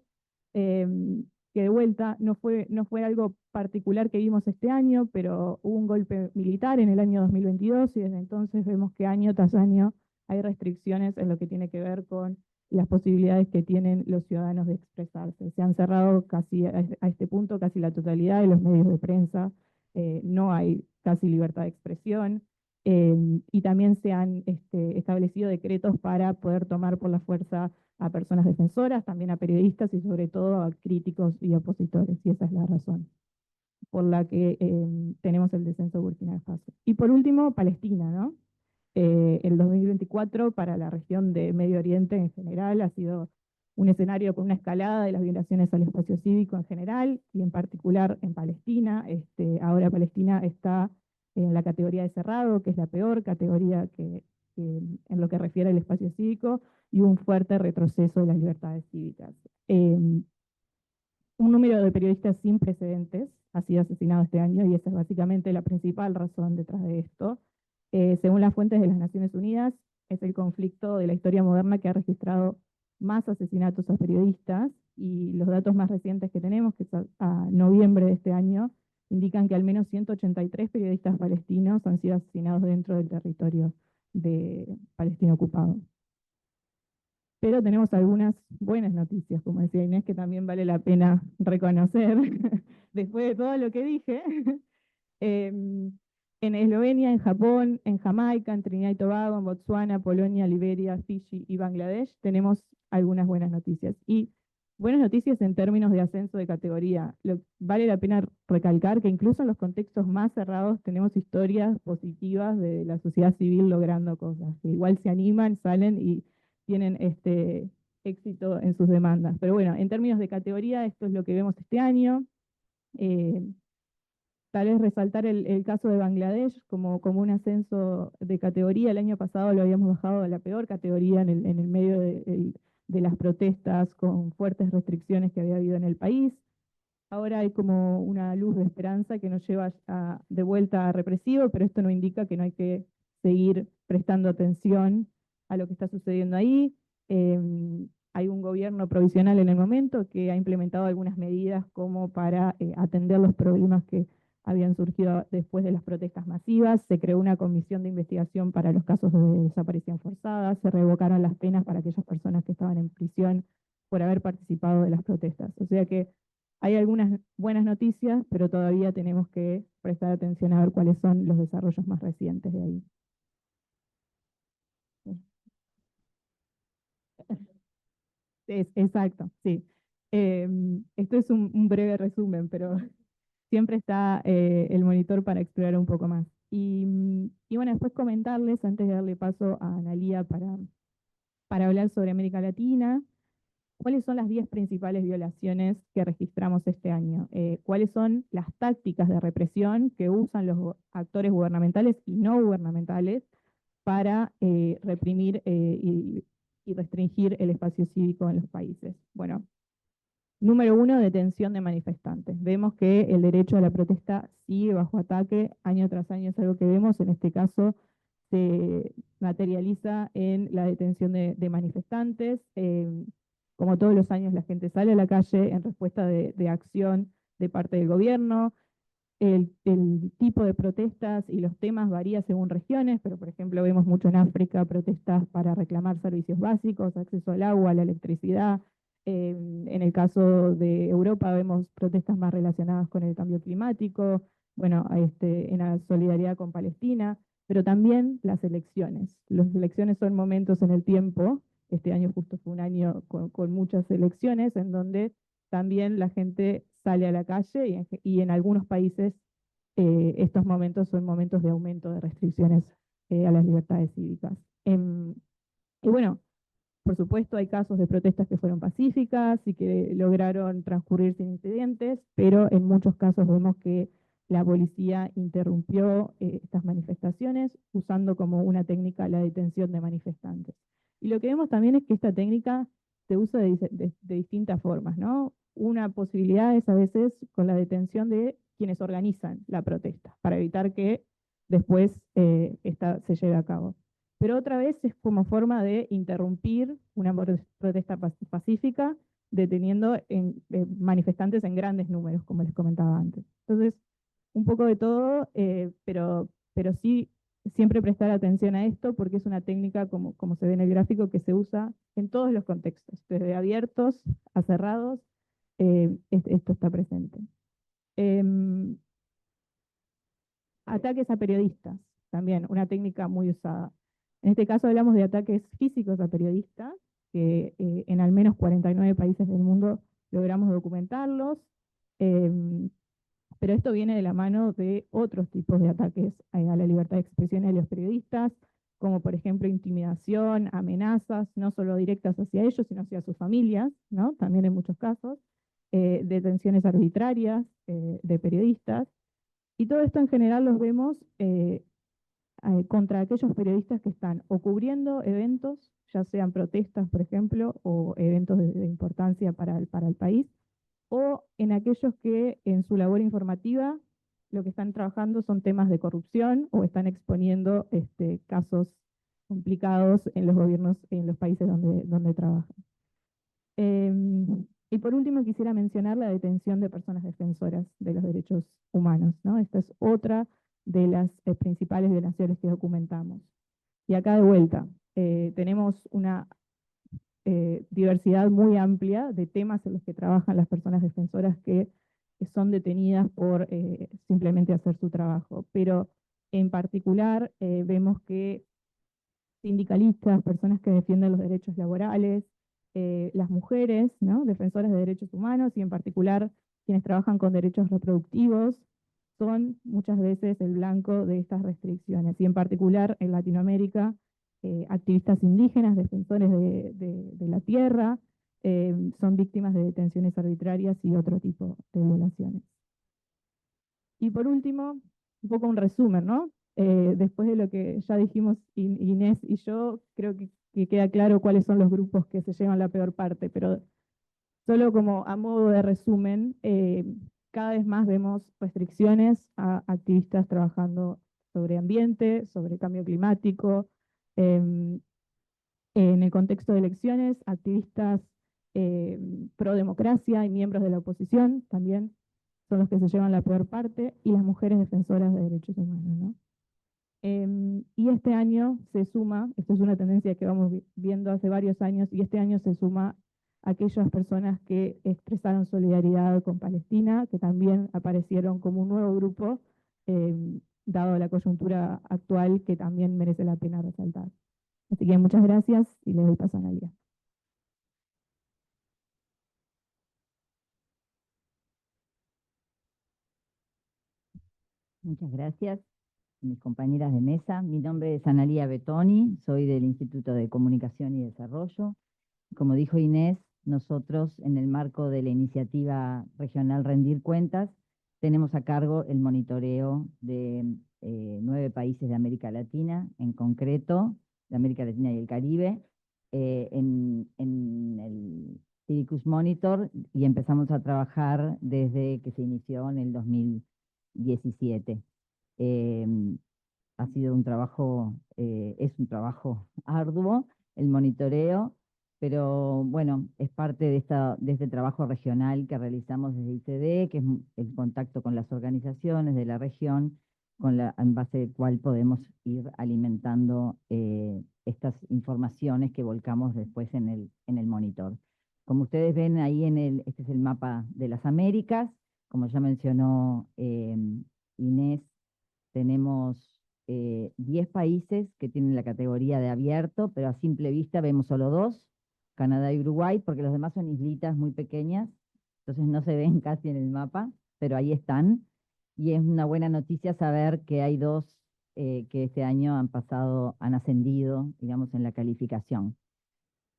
que de vuelta no fue algo particular que vimos este año, pero hubo un golpe militar en el año 2022 y desde entonces vemos que año tras año hay restricciones en lo que tiene que ver con las posibilidades que tienen los ciudadanos de expresarse. Se han cerrado casi a este punto casi la totalidad de los medios de prensa, no hay casi libertad de expresión, y también se han establecido decretos para poder tomar por la fuerza a personas defensoras, también a periodistas y sobre todo a críticos y opositores, y esa es la razón por la que tenemos el descenso de Burkina Faso. Y por último, Palestina, ¿no? El 2024 para la región de Medio Oriente en general ha sido un escenario con una escalada de las violaciones al espacio cívico en general y en particular en Palestina. Ahora Palestina está en la categoría de cerrado, que es la peor categoría que en lo que refiere al espacio cívico, y un fuerte retroceso de las libertades cívicas. Un número de periodistas sin precedentes ha sido asesinado este año y esa es básicamente la principal razón detrás de esto. Según las fuentes de las Naciones Unidas, es el conflicto de la historia moderna que ha registrado más asesinatos a periodistas y los datos más recientes que tenemos, que es a noviembre de este año, indican que al menos 183 periodistas palestinos han sido asesinados dentro del territorio de Palestina ocupado. Pero tenemos algunas buenas noticias, como decía Inés, que también vale la pena reconocer, después de todo lo que dije. En Eslovenia, en Japón, en Jamaica, en Trinidad y Tobago, en Botsuana, Polonia, Liberia, Fiji y Bangladesh, tenemos algunas buenas noticias. Y buenas noticias en términos de ascenso de categoría. Vale la pena recalcar que incluso en los contextos más cerrados tenemos historias positivas de la sociedad civil logrando cosas, que igual se animan, salen y tienen éxito en sus demandas. Pero bueno, en términos de categoría, esto es lo que vemos este año. Tal vez resaltar el caso de Bangladesh como un ascenso de categoría. El año pasado lo habíamos bajado a la peor categoría en el medio de las protestas con fuertes restricciones que había habido en el país. Ahora hay como una luz de esperanza que nos lleva de vuelta a represivo, pero esto no indica que no hay que seguir prestando atención a lo que está sucediendo ahí. Hay un gobierno provisional en el momento que ha implementado algunas medidas como para atender los problemas que habían surgido después de las protestas masivas. Se creó una comisión de investigación para los casos de desaparición forzada, se revocaron las penas para aquellas personas que estaban en prisión por haber participado de las protestas. O sea que hay algunas buenas noticias, pero todavía tenemos que prestar atención a ver cuáles son los desarrollos más recientes de ahí. Exacto, sí. Esto es un breve resumen, pero siempre está el monitor para explorar un poco más. Y bueno, después comentarles, antes de darle paso a Analía para hablar sobre América Latina, cuáles son las 10 principales violaciones que registramos este año, cuáles son las tácticas de represión que usan los actores gubernamentales y no gubernamentales para reprimir y restringir el espacio cívico en los países. Bueno, número 1, detención de manifestantes. Vemos que el derecho a la protesta sigue bajo ataque, año tras año es algo que vemos, en este caso se materializa en la detención de manifestantes. Como todos los años la gente sale a la calle en respuesta de acción de parte del gobierno. El tipo de protestas y los temas varía según regiones, pero por ejemplo vemos mucho en África protestas para reclamar servicios básicos, acceso al agua, a la electricidad. En el caso de Europa vemos protestas más relacionadas con el cambio climático, bueno, en la solidaridad con Palestina, pero también las elecciones. Las elecciones son momentos en el tiempo, este año justo fue un año con muchas elecciones, en donde también la gente sale a la calle y en algunos países estos momentos son momentos de aumento de restricciones a las libertades cívicas. Y bueno, por supuesto hay casos de protestas que fueron pacíficas y que lograron transcurrir sin incidentes, pero en muchos casos vemos que la policía interrumpió estas manifestaciones usando como una técnica la detención de manifestantes. Y lo que vemos también es que esta técnica se usa de distintas formas, ¿no? Una posibilidad es a veces con la detención de quienes organizan la protesta, para evitar que después se lleve a cabo. Pero otra vez es como forma de interrumpir una protesta pacífica, deteniendo manifestantes en grandes números, como les comentaba antes. Entonces, un poco de todo, pero sí siempre prestar atención a esto porque es una técnica, como se ve en el gráfico, que se usa en todos los contextos, desde abiertos a cerrados, esto está presente. Ataques a periodistas. también una técnica muy usada. En este caso hablamos de ataques físicos a periodistas, que en al menos 49 países del mundo logramos documentarlos, pero esto viene de la mano de otros tipos de ataques a la libertad de expresión de los periodistas, como por ejemplo intimidación, amenazas, no solo directas hacia ellos, sino hacia sus familias, ¿no? También en muchos casos, detenciones arbitrarias de periodistas, y todo esto en general los vemos contra aquellos periodistas que están o cubriendo eventos, ya sean protestas, por ejemplo, o eventos de importancia para el país, o en aquellos que en su labor informativa lo que están trabajando son temas de corrupción o están exponiendo casos complicados en los gobiernos, en los países donde trabajan. Y por último quisiera mencionar la detención de personas defensoras de los derechos humanos, ¿no? Esta es otra de las principales violaciones que documentamos. Y acá de vuelta, tenemos una diversidad muy amplia de temas en los que trabajan las personas defensoras que son detenidas por simplemente hacer su trabajo. Pero en particular vemos que sindicalistas, personas que defienden los derechos laborales, las mujeres, ¿no? Defensoras de derechos humanos y en particular quienes trabajan con derechos reproductivos, son muchas veces el blanco de estas restricciones. Y en particular en Latinoamérica, activistas indígenas, defensores de la tierra, son víctimas de detenciones arbitrarias y otro tipo de violaciones. Y por último, un poco un resumen, ¿no? Después de lo que ya dijimos Inés y yo, creo que queda claro cuáles son los grupos que se llevan la peor parte, pero solo como a modo de resumen, cada vez más vemos restricciones a activistas trabajando sobre ambiente, sobre cambio climático, en el contexto de elecciones, activistas pro democracia y miembros de la oposición también son los que se llevan la peor parte, y las mujeres defensoras de derechos humanos, ¿no? Y este año se suma, esto es una tendencia que vamos viendo hace varios años, y este año se suma aquellas personas que expresaron solidaridad con Palestina, que también aparecieron como un nuevo grupo, dado la coyuntura actual, que también merece la pena resaltar. Así que muchas gracias y le doy paso a Analia. Muchas gracias, mis compañeras de mesa. Mi nombre es Analia Betoni, soy del Instituto de Comunicación y Desarrollo. Como dijo Inés, nosotros en el marco de la iniciativa regional Rendir Cuentas, tenemos a cargo el monitoreo de 9 países de América Latina, en concreto de América Latina y el Caribe, en el Civicus Monitor, y empezamos a trabajar desde que se inició en el 2017. Ha sido un trabajo, es un trabajo arduo el monitoreo, pero bueno, es parte de este trabajo regional que realizamos desde ICD, que es el contacto con las organizaciones de la región, en base al cual podemos ir alimentando estas informaciones que volcamos después en el monitor. Como ustedes ven ahí este es el mapa de las Américas, como ya mencionó Inés, tenemos 10 países que tienen la categoría de abierto, pero a simple vista vemos solo 2, Canadá y Uruguay, porque los demás son islitas muy pequeñas, entonces no se ven casi en el mapa, pero ahí están. Y es una buena noticia saber que hay 2 que este año han ascendido, digamos, en la calificación.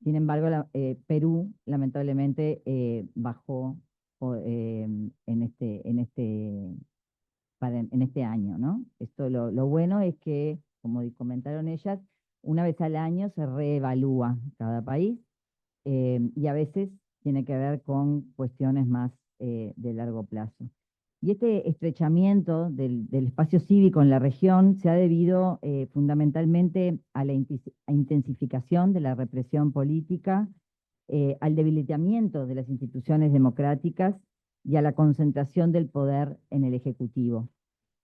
Sin embargo, Perú lamentablemente bajó en este año, ¿no? Esto lo bueno es que, como comentaron ellas, una vez al año se reevalúa cada país, y a veces tiene que ver con cuestiones más de largo plazo. Y este estrechamiento del espacio cívico en la región se ha debido fundamentalmente a la intensificación de la represión política, al debilitamiento de las instituciones democráticas y a la concentración del poder en el Ejecutivo.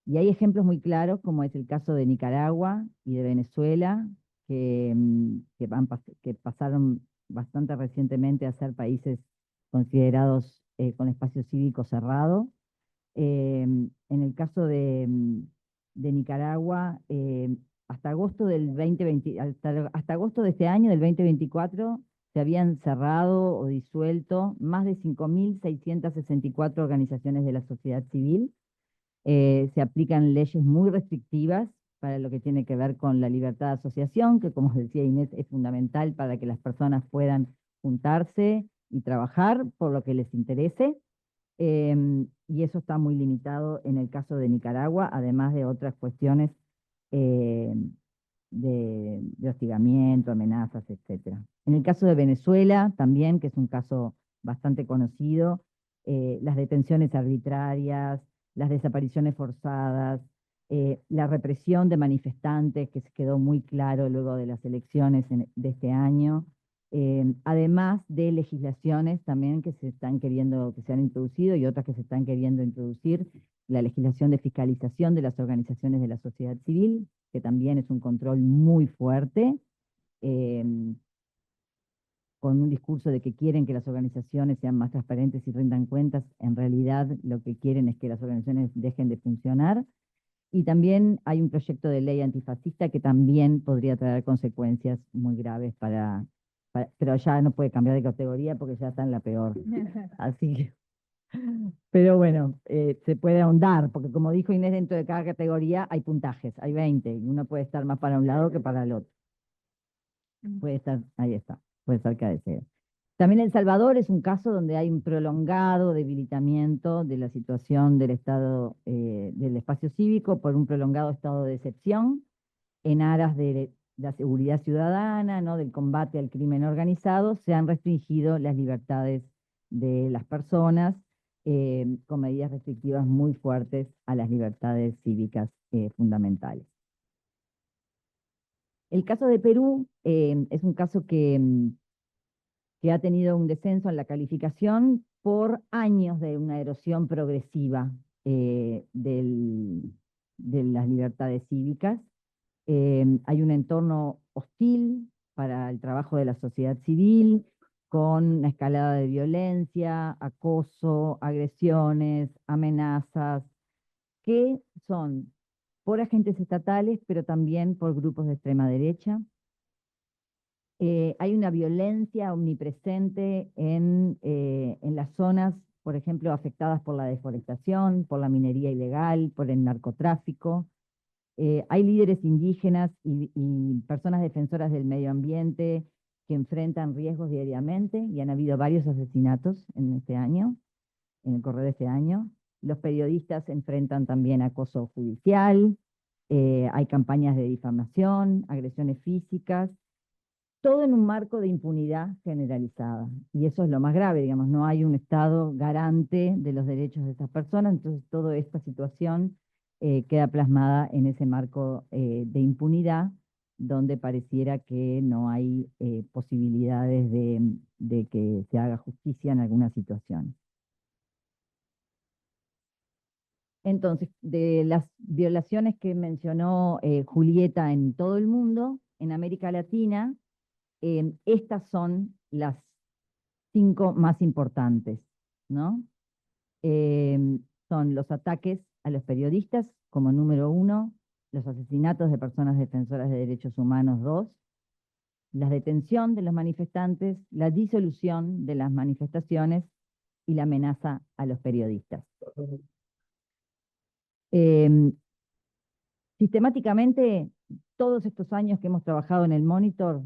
Y hay ejemplos muy claros, como es el caso de Nicaragua y de Venezuela, que pasaron bastante recientemente a ser países considerados con espacio cívico cerrado. En el caso de de Nicaragua, hasta agosto del 2020, hasta agosto de este año, del 2024, se habían cerrado o disuelto más de 5.664 organizaciones de la sociedad civil. Se aplican leyes muy restrictivas para lo que tiene que ver con la libertad de asociación, que como decía Inés, es fundamental para que las personas puedan juntarse y trabajar por lo que les interese. Y eso está muy limitado en el caso de Nicaragua, además de otras cuestiones de hostigamiento, amenazas, etc. En el caso de Venezuela, también, que es un caso bastante conocido, las detenciones arbitrarias, las desapariciones forzadas, la represión de manifestantes, que se quedó muy claro luego de las elecciones de este año, además de legislaciones también que se están queriendo, que se han introducido y otras que se están queriendo introducir, la legislación de fiscalización de las organizaciones de la sociedad civil, que también es un control muy fuerte, con un discurso de que quieren que las organizaciones sean más transparentes y rindan cuentas. En realidad lo que quieren es que las organizaciones dejen de funcionar. Y también hay un proyecto de ley antifascista que también podría traer consecuencias muy graves pero ya no puede cambiar de categoría porque ya está en la peor. Así que, pero bueno, se puede ahondar, porque como dijo Inés, dentro de cada categoría hay puntajes, hay 20, y uno puede estar más para un lado que para el otro. Puede estar, ahí está, puede estar que desee. También El Salvador es un caso donde hay un prolongado debilitamiento de la situación del Estado, del espacio cívico, por un prolongado estado de excepción, en aras de la seguridad ciudadana, ¿no?, del combate al crimen organizado. Se han restringido las libertades de las personas, con medidas restrictivas muy fuertes a las libertades cívicas fundamentales. El caso de Perú es un caso que ha tenido un descenso en la calificación por años de una erosión progresiva de las libertades cívicas. Hay un entorno hostil para el trabajo de la sociedad civil, con una escalada de violencia, acoso, agresiones, amenazas, que son por agentes estatales, pero también por grupos de extrema derecha. Hay una violencia omnipresente en las zonas, por ejemplo, afectadas por la deforestación, por la minería ilegal, por el narcotráfico. Hay líderes indígenas y personas defensoras del medio ambiente que enfrentan riesgos diariamente, y han habido varios asesinatos en este año, en el correr de este año. Los periodistas enfrentan también acoso judicial, hay campañas de difamación, agresiones físicas, todo en un marco de impunidad generalizada. Y eso es lo más grave, digamos, no hay un Estado garante de los derechos de estas personas, entonces toda esta situación queda plasmada en ese marco de impunidad, donde pareciera que no hay posibilidades de que se haga justicia en algunas situaciones. Entonces, de las violaciones que mencionó Julieta en todo el mundo, en América Latina, estas son las 5 más importantes, ¿no? Son los ataques a los periodistas como número 1, los asesinatos de personas defensoras de derechos humanos 2, la detención de los manifestantes, la disolución de las manifestaciones y la amenaza a los periodistas. Sistemáticamente, todos estos años que hemos trabajado en el Monitor,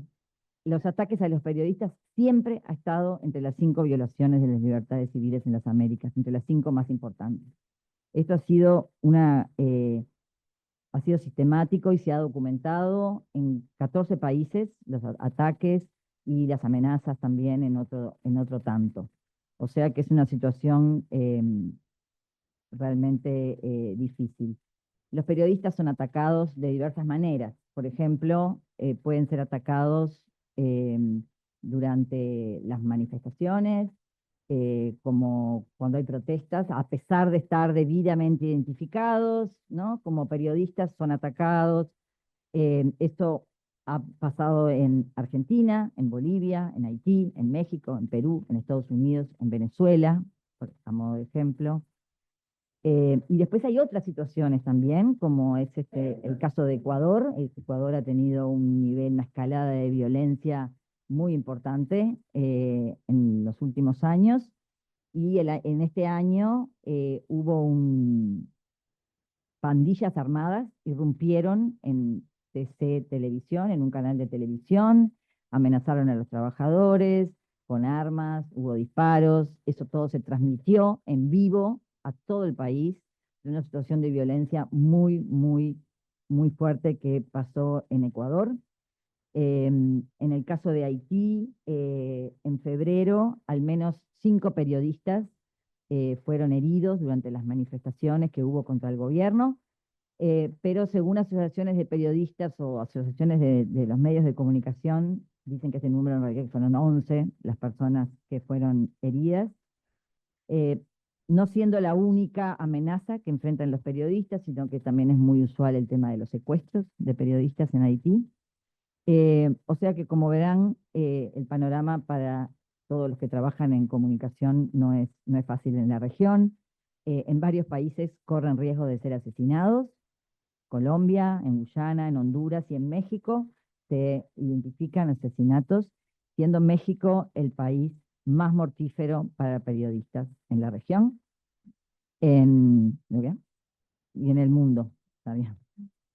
los ataques a los periodistas siempre ha estado entre las 5 violaciones de las libertades civiles en las Américas, entre las 5 más importantes. Esto ha sido sistemático y se ha documentado en 14 países, los ataques y las amenazas también en otro tanto. O sea que es una situación realmente difícil. Los periodistas son atacados de diversas maneras. Por ejemplo, pueden ser atacados durante las manifestaciones, como cuando hay protestas, a pesar de estar debidamente identificados, ¿no? Como periodistas son atacados. Esto ha pasado en Argentina, en Bolivia, en Haití, en México, en Perú, en Estados Unidos, en Venezuela, a modo de ejemplo. Y después hay otras situaciones también, como es el caso de Ecuador. Ecuador ha tenido un nivel, una escalada de violencia muy importante en los últimos años. Y en este año hubo pandillas armadas, irrumpieron en TC Televisión, en un canal de televisión, amenazaron a los trabajadores con armas, hubo disparos, eso todo se transmitió en vivo a todo el país, de una situación de violencia muy, muy, muy fuerte que pasó en Ecuador. En el caso de Haití, en febrero, al menos 5 periodistas fueron heridos durante las manifestaciones que hubo contra el gobierno, pero según asociaciones de periodistas o asociaciones de los medios de comunicación, dicen que ese número en realidad fueron 11 las personas que fueron heridas, no siendo la única amenaza que enfrentan los periodistas, sino que también es muy usual el tema de los secuestros de periodistas en Haití. O sea que, como verán, el panorama para todos los que trabajan en comunicación no es fácil en la región. En varios países corren riesgo de ser asesinados. Colombia, en Guyana, en Honduras y en México se identifican asesinatos, siendo México el país más mortífero para periodistas en la región, ¿muy bien? Y en el mundo, está bien.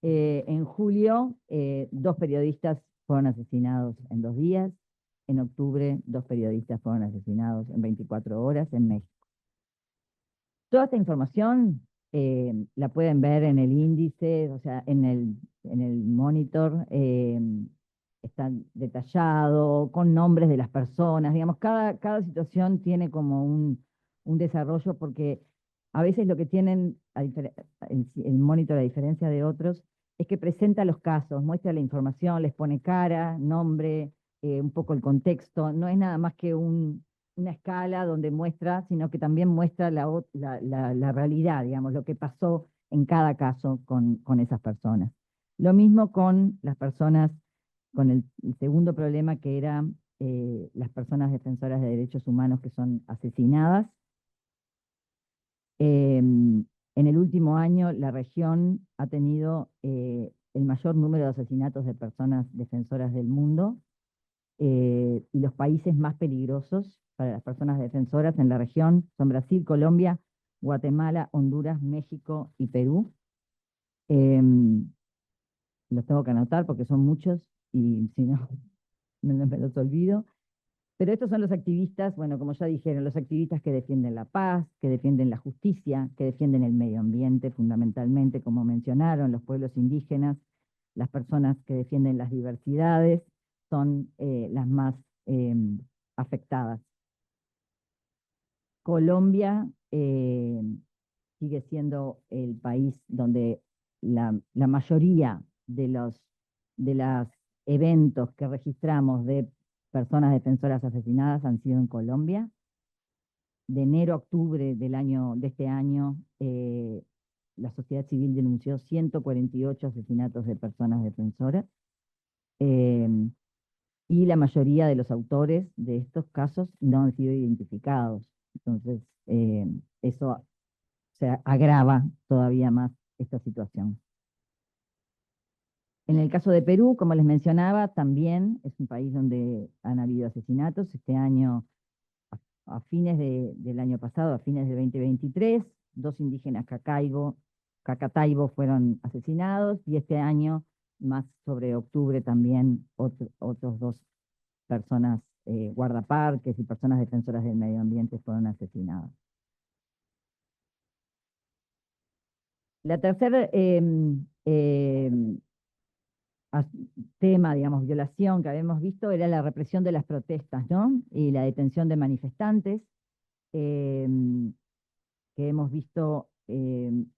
En julio, 2 periodistas fueron asesinados en 2 días. En octubre, 2 periodistas fueron asesinados en 24 horas en México. Toda esta información la pueden ver en el índice, o sea, en el monitor, está detallado, con nombres de las personas. Digamos, cada situación tiene como un desarrollo, porque a veces lo que tienen el monitor, a diferencia de otros, es que presenta los casos, muestra la información, les pone cara, nombre, un poco el contexto. No es nada más que una escala donde muestra, sino que también muestra la realidad, digamos, lo que pasó en cada caso con esas personas. Lo mismo con las personas, con el segundo problema, que era las personas defensoras de derechos humanos que son asesinadas. En el último año, la región ha tenido el mayor número de asesinatos de personas defensoras del mundo, y los países más peligrosos para las personas defensoras en la región son Brasil, Colombia, Guatemala, Honduras, México y Perú. Los tengo que anotar porque son muchos y si no, me los olvido. Pero estos son los activistas, bueno, como ya dijeron, los activistas que defienden la paz, que defienden la justicia, que defienden el medio ambiente, fundamentalmente, como mencionaron, los pueblos indígenas, las personas que defienden las diversidades, son las más afectadas. Colombia sigue siendo el país donde la mayoría de los eventos que registramos de personas defensoras asesinadas han sido en Colombia. De enero a octubre de este año, la sociedad civil denunció 148 asesinatos de personas defensoras, y la mayoría de los autores de estos casos no han sido identificados. Entonces, eso se agrava todavía más esta situación. En el caso de Perú, como les mencionaba, también es un país donde han habido asesinatos. Este año, a fines del año pasado, a fines del 2023, 2 indígenas Cacataibo fueron asesinados, y este año, más sobre octubre, también otros 2 personas guardaparques y personas defensoras del medio ambiente fueron asesinadas. La tercera tema, digamos, violación que habíamos visto era la represión de las protestas, ¿no? Y la detención de manifestantes, que hemos visto en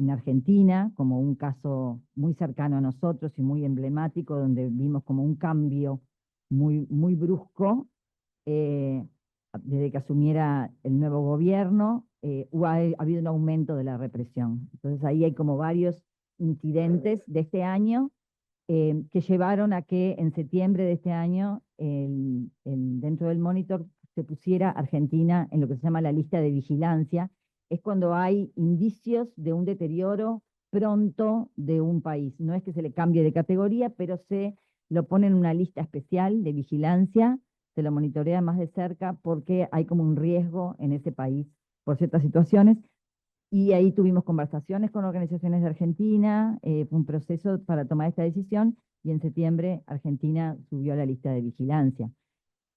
Argentina como un caso muy cercano a nosotros y muy emblemático, donde vimos como un cambio muy, muy brusco desde que asumiera el nuevo gobierno. Ha habido un aumento de la represión. Entonces ahí hay como varios incidentes de este año que llevaron a que en septiembre de este año dentro del monitor se pusiera Argentina en lo que se llama la lista de vigilancia, es cuando hay indicios de un deterioro pronto de un país. No es que se le cambie de categoría, pero se lo pone en una lista especial de vigilancia, se lo monitorea más de cerca porque hay como un riesgo en ese país por ciertas situaciones. Y ahí tuvimos conversaciones con organizaciones de Argentina, fue un proceso para tomar esta decisión, y en septiembre Argentina subió a la lista de vigilancia.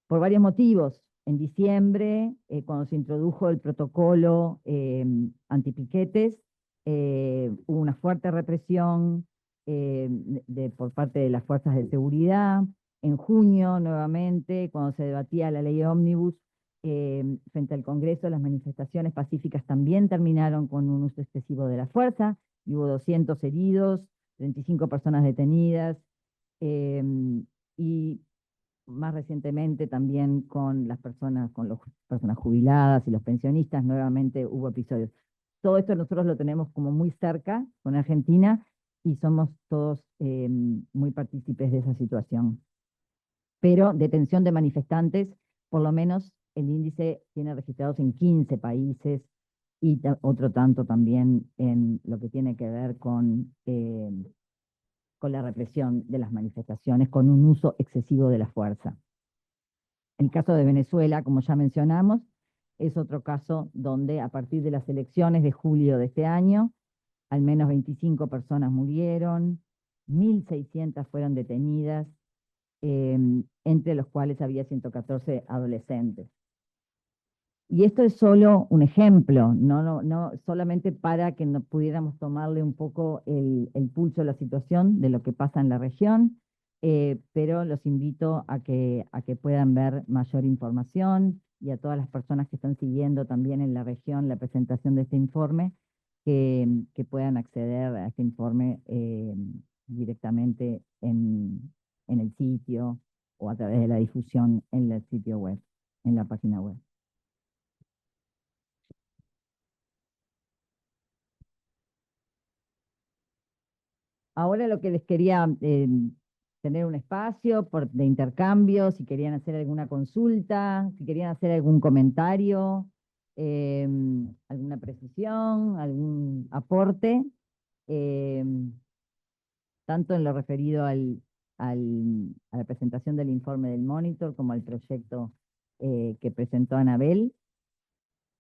Por varios motivos. En diciembre, cuando se introdujo el protocolo antipiquetes, hubo una fuerte represión por parte de las fuerzas de seguridad. En junio, nuevamente, cuando se debatía la ley ómnibus, frente al Congreso, las manifestaciones pacíficas también terminaron con un uso excesivo de la fuerza, y hubo 200 heridos, 35 personas detenidas, y más recientemente también con las personas jubiladas y los pensionistas, nuevamente hubo episodios. Todo esto nosotros lo tenemos como muy cerca con Argentina y somos todos muy partícipes de esa situación. Pero detención de manifestantes, por lo menos el índice tiene registrados en 15 países y otro tanto también en lo que tiene que ver con la represión de las manifestaciones, con un uso excesivo de la fuerza. El caso de Venezuela, como ya mencionamos, es otro caso donde a partir de las elecciones de julio de este año, al menos 25 personas murieron, 1.600 fueron detenidas, entre los cuales había 114 adolescentes. Y esto es solo un ejemplo, no solamente para que no pudiéramos tomarle un poco el pulso a la situación de lo que pasa en la región, pero los invito a que puedan ver mayor información, y a todas las personas que están siguiendo también en la región la presentación de este informe, que puedan acceder a este informe directamente en el sitio o a través de la difusión en el sitio web, en la página web. Ahora lo que les quería tener un espacio de intercambio, si querían hacer alguna consulta, si querían hacer algún comentario, alguna precisión, algún aporte, tanto en lo referido a la presentación del informe del Monitor como al proyecto que presentó Anabel.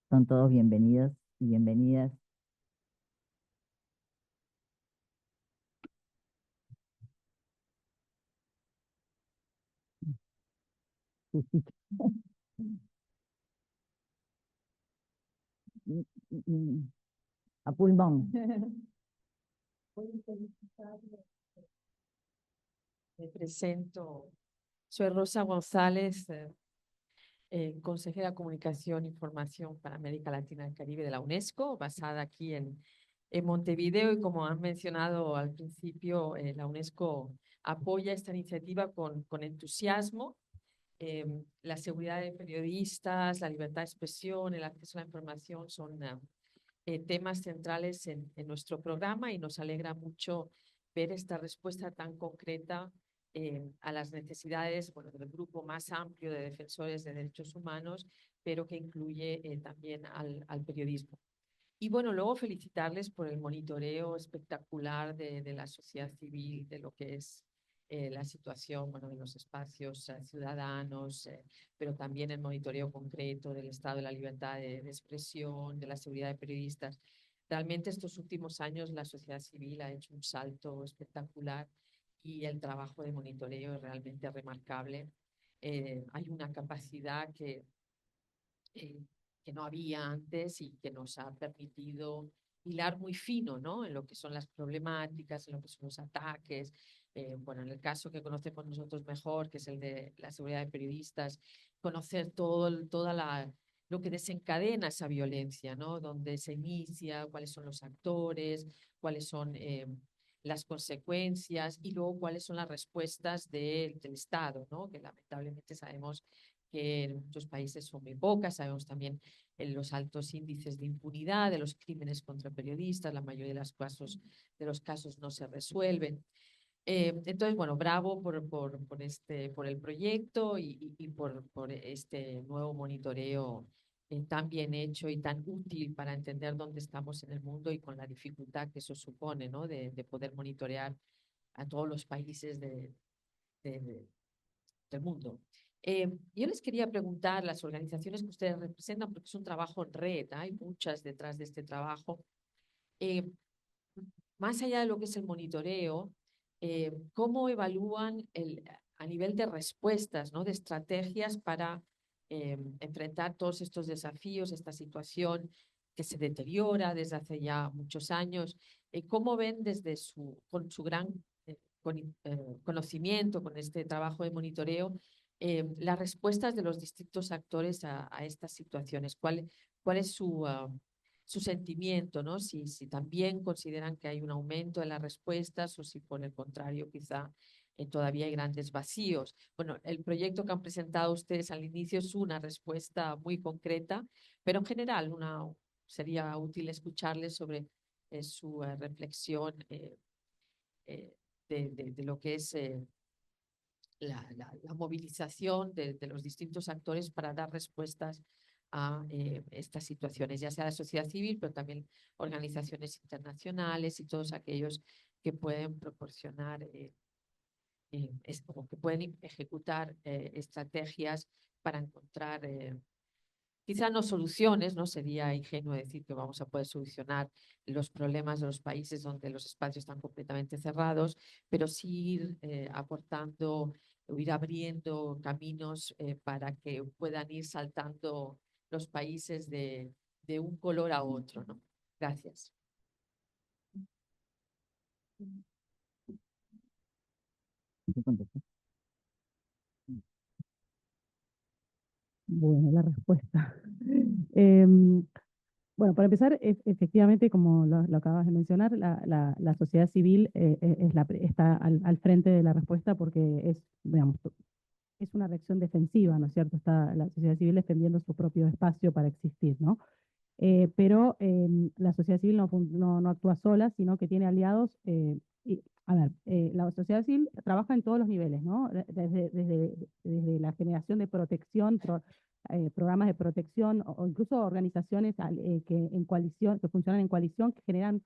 Son todos bienvenidos y bienvenidas. A pulmón. Me presento, soy Rosa González, consejera de Comunicación e Información para América Latina y el Caribe de la UNESCO, basada aquí en Montevideo, y como han mencionado al principio, la UNESCO apoya esta iniciativa con entusiasmo. La seguridad de periodistas, la libertad de expresión, el acceso a la información son temas centrales en nuestro programa, y nos alegra mucho ver esta respuesta tan concreta a las necesidades, bueno, del grupo más amplio de defensores de derechos humanos, pero que incluye también al periodismo. Y bueno, luego felicitarles por el monitoreo espectacular de la sociedad civil, de lo que es la situación, bueno, de los espacios ciudadanos, pero también el monitoreo concreto del estado de la libertad de expresión, de la seguridad de periodistas. Realmente estos últimos años la sociedad civil ha hecho un salto espectacular, y el trabajo de monitoreo es realmente remarcable. Hay una capacidad que no había antes, y que nos ha permitido hilar muy fino, ¿no?, en lo que son las problemáticas, en lo que son los ataques. Bueno, en el caso que conocemos nosotros mejor, que es el de la seguridad de periodistas, conocer lo que desencadena esa violencia, ¿no?, dónde se inicia, cuáles son los actores, cuáles son las consecuencias, y luego cuáles son las respuestas del Estado, ¿no?, que lamentablemente sabemos que en muchos países son muy pocas. Sabemos también los altos índices de impunidad de los crímenes contra periodistas. La mayoría de los casos no se resuelven. Entonces, bueno, bravo por el proyecto y por este nuevo monitoreo tan bien hecho y tan útil para entender dónde estamos en el mundo y con la dificultad que eso supone, ¿no? De poder monitorear a todos los países de- del mundo. Yo les quería preguntar, las organizaciones que ustedes representan, porque es un trabajo en red, hay muchas detrás de este trabajo, eh, más allá de lo que es el monitoreo, ¿cómo evalúan a nivel de respuestas, ¿no? De estrategias para enfrentar todos estos desafíos, esta situación que se deteriora desde hace ya muchos años? ¿Cómo ven desde con su gran conocimiento, con este trabajo de monitoreo, las respuestas de los distintos actores a estas situaciones? ¿Cuál es su sentimiento, ¿no? Si también consideran que hay un aumento de las respuestas o si por el contrario quizá todavía hay grandes vacíos. Bueno, el proyecto que han presentado ustedes al inicio es una respuesta muy concreta, pero en general sería útil escucharles sobre su reflexión de lo que es la movilización de los distintos actores para dar respuestas a estas situaciones, ya sea la sociedad civil, pero también organizaciones internacionales y todos aquellos que pueden proporcionar o que pueden ejecutar estrategias para encontrar quizá no soluciones, no sería ingenuo decir que vamos a poder solucionar los problemas de los países donde los espacios están completamente cerrados, pero sí ir aportando o ir abriendo caminos para que puedan ir saltando los países de un color a otro, ¿no? Gracias. Bueno, la respuesta. Em, Bueno, para empezar, efectivamente, como lo acabas de mencionar, la sociedad civil está al frente de la respuesta porque es, digamos, es una reacción defensiva, ¿no es cierto? Está la sociedad civil defendiendo su propio espacio para existir, ¿no? Pero la sociedad civil no actúa sola, sino que tiene aliados. A ver, la sociedad civil trabaja en todos los niveles, ¿no? Desde la generación de protección, programas de protección o incluso organizaciones que funcionan en coalición, que generan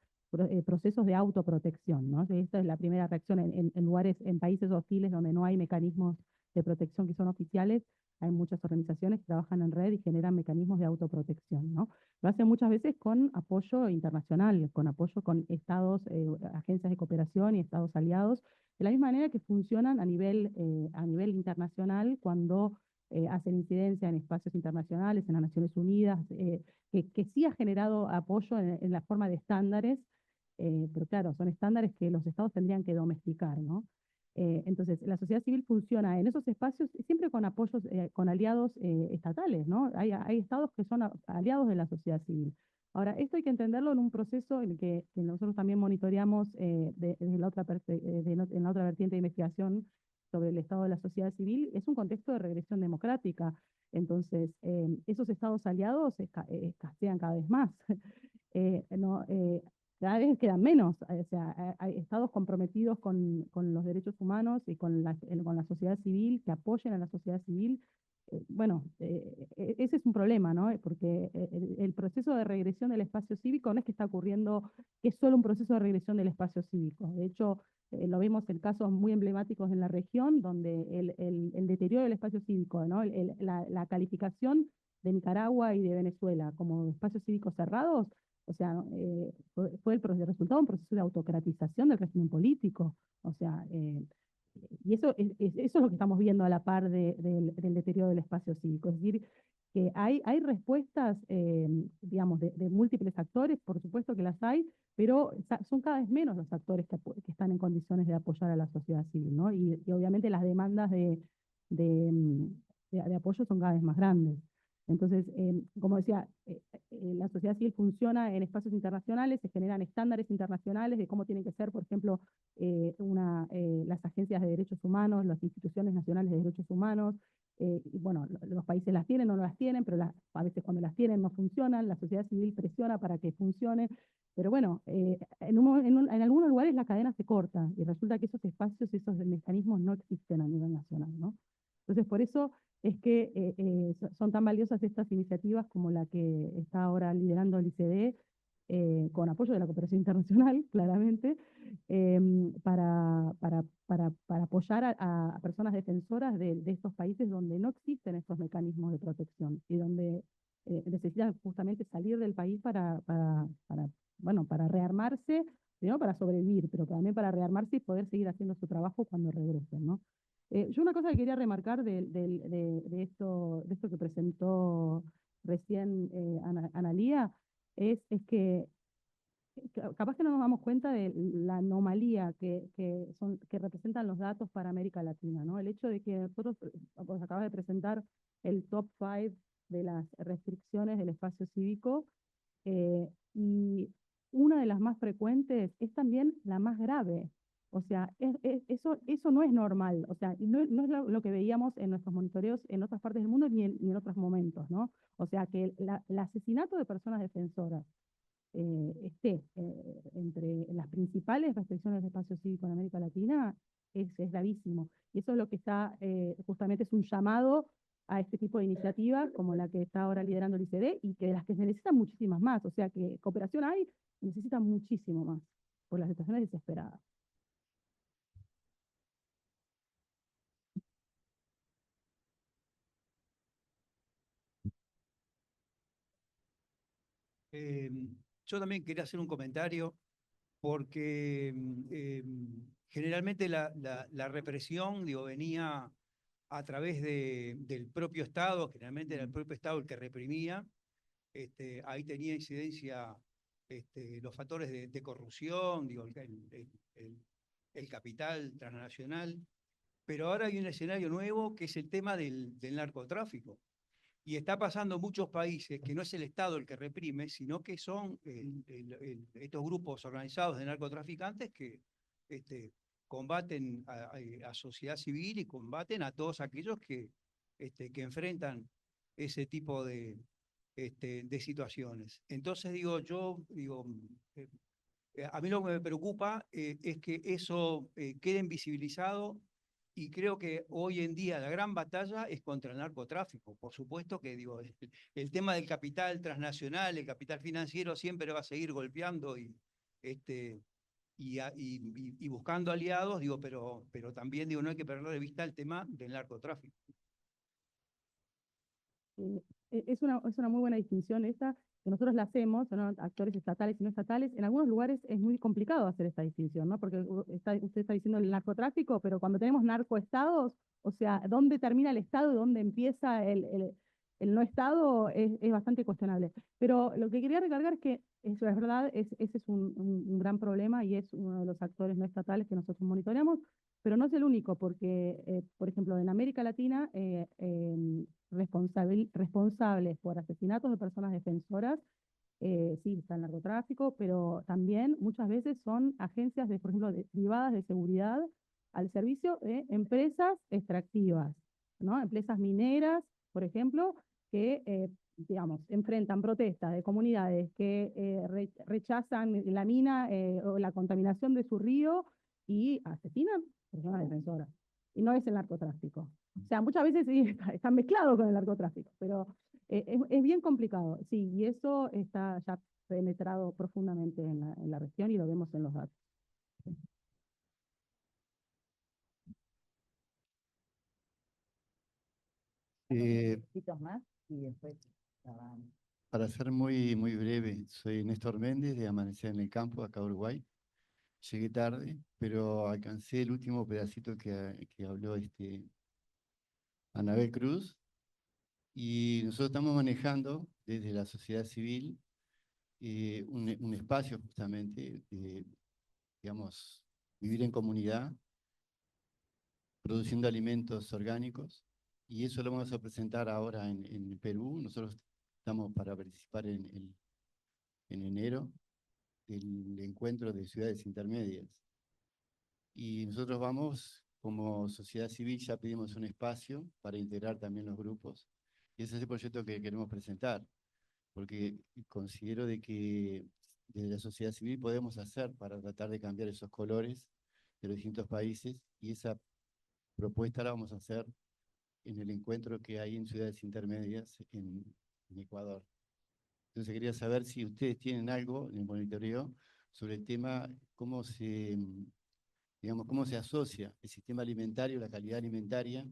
procesos de autoprotección, ¿no? Esta es la primera reacción en lugares, en países hostiles donde no hay mecanismos de protección que son oficiales. Hay muchas organizaciones que trabajan en red y generan mecanismos de autoprotección, ¿no? Lo hacen muchas veces con apoyo internacional, con apoyo con estados, agencias de cooperación y estados aliados, de la misma manera que funcionan a nivel internacional cuando hacen incidencia en espacios internacionales, en las Naciones Unidas, que sí ha generado apoyo en la forma de estándares, pero claro, son estándares que los estados tendrían que domesticar, ¿no? Entonces, la sociedad civil funciona en esos espacios siempre con apoyos, con aliados estatales, ¿no? Hay estados que son aliados de la sociedad civil. Ahora, esto hay que entenderlo en un proceso en el que nosotros también monitoreamos en la otra vertiente de investigación sobre el estado de la sociedad civil, es un contexto de regresión democrática. Entonces, esos estados aliados escasean cada vez más. No, cada vez quedan menos, o sea, hay estados comprometidos con los derechos humanos y con la sociedad civil, que apoyen a la sociedad civil. Bueno, ese es un problema, ¿no? Porque el proceso de regresión del espacio cívico no es que está ocurriendo, que es solo un proceso de regresión del espacio cívico. De hecho, lo vemos en casos muy emblemáticos en la región, donde el deterioro del espacio cívico, ¿no? La calificación de Nicaragua y de Venezuela como espacios cívicos cerrados, o sea, fue el resultado de un proceso de autocratización del régimen político. O sea, y eso es lo que estamos viendo a la par del deterioro del espacio cívico. Es decir, que hay respuestas, digamos, de múltiples actores, por supuesto que las hay, pero son cada vez menos los actores que están en condiciones de apoyar a la sociedad civil, ¿no? Y obviamente las demandas de apoyo son cada vez más grandes. Entonces, como decía, la sociedad civil funciona en espacios internacionales, se generan estándares internacionales de cómo tienen que ser, por ejemplo, las agencias de derechos humanos, las instituciones nacionales de derechos humanos. Y bueno, los países las tienen o no las tienen, pero a veces cuando las tienen no funcionan, la sociedad civil presiona para que funcione. Pero bueno, en algunos lugares la cadena se corta y resulta que esos espacios, esos mecanismos no existen a nivel nacional, ¿no? Entonces, por eso es que son tan valiosas estas iniciativas como la que está ahora liderando el ICD, con apoyo de la cooperación internacional, claramente, para apoyar a personas defensoras de estos países donde no existen estos mecanismos de protección y donde necesitan justamente salir del país bueno, para rearmarse, primero para sobrevivir, pero también para rearmarse y poder seguir haciendo su trabajo cuando regresen, ¿no? Yo una cosa que quería remarcar de esto que presentó recién Analía es que capaz que no nos damos cuenta de la anomalía que representan los datos para América Latina, ¿no? El hecho de que nosotros, vos acabas de presentar el top 5 de las restricciones del espacio cívico, y una de las más frecuentes es también la más grave. O sea, eso no es normal. O sea, no es lo que veíamos en nuestros monitoreos en otras partes del mundo ni en otros momentos, ¿no? O sea, que el asesinato de personas defensoras esté entre las principales restricciones de espacio cívico en América Latina es gravísimo. Y eso es lo que está, justamente es un llamado a este tipo de iniciativas como la que está ahora liderando el ICD y que de las que se necesitan muchísimas más. O sea que cooperación hay, necesitan muchísimo más por las situaciones desesperadas. Eh, yo también quería hacer un comentario porque generalmente la represión, digo, venía a través del propio Estado, generalmente era el propio Estado el que reprimía. Ahí tenía incidencia los factores de corrupción, digo, el capital transnacional, pero ahora hay un escenario nuevo que es el tema del narcotráfico. Y está pasando en muchos países que no es el Estado el que reprime, sino que son estos grupos organizados de narcotraficantes que combaten a sociedad civil y combaten a todos aquellos que enfrentan ese tipo de situaciones. Entonces a mí lo que me preocupa es que eso quede invisibilizado y creo que hoy en día la gran batalla es contra el narcotráfico. Por supuesto que el tema del capital transnacional, el capital financiero siempre va a seguir golpeando y buscando aliados, pero también no hay que perder de vista el tema del narcotráfico. Es una muy buena distinción esta, que nosotros la hacemos, son actores estatales y no estatales. En algunos lugares es muy complicado hacer esta distinción, ¿no? Porque usted está diciendo el narcotráfico, pero cuando tenemos narcoestados, o sea, dónde termina el Estado y dónde empieza el no Estado es bastante cuestionable. Pero lo que quería recargar es que eso es verdad, ese es un gran problema y es uno de los actores no estatales que nosotros monitoreamos, pero no es el único, porque, por ejemplo, en América Latina, responsables por asesinatos de personas defensoras, sí, está el narcotráfico, pero también muchas veces son agencias, por ejemplo, privadas de seguridad al servicio de empresas extractivas, ¿no? Empresas mineras, por ejemplo, que, digamos, enfrentan protestas de comunidades que rechazan la mina o la contaminación de su río y asesinan personas defensoras. Y no es el narcotráfico. O sea, muchas veces sí está mezclado con el narcotráfico, pero es bien complicado, sí, y eso está ya penetrado profundamente en la región y lo vemos en los datos. Más y después grabamos. Para ser muy, muy breve, soy Néstor Méndez de Amanecer en el Campo, acá Uruguay. Llegué tarde, pero alcancé el último pedacito que habló Anabel Cruz. Y nosotros estamos manejando desde la sociedad civil un espacio justamente de, digamos, vivir en comunidad, produciendo alimentos orgánicos. Y eso lo vamos a presentar ahora en Perú. Nosotros estamos para participar en enero del encuentro de ciudades intermedias. Y nosotros vamos, como sociedad civil, ya pedimos un espacio para integrar también los grupos. Y ese es el proyecto que queremos presentar, porque considero de que desde la sociedad civil podemos hacer para tratar de cambiar esos colores de los distintos países, y esa propuesta la vamos a hacer en el encuentro que hay en ciudades intermedias en Ecuador. Entonces quería saber si ustedes tienen algo en el monitoreo sobre el tema, digamos, cómo se asocia el sistema alimentario, la calidad alimentaria,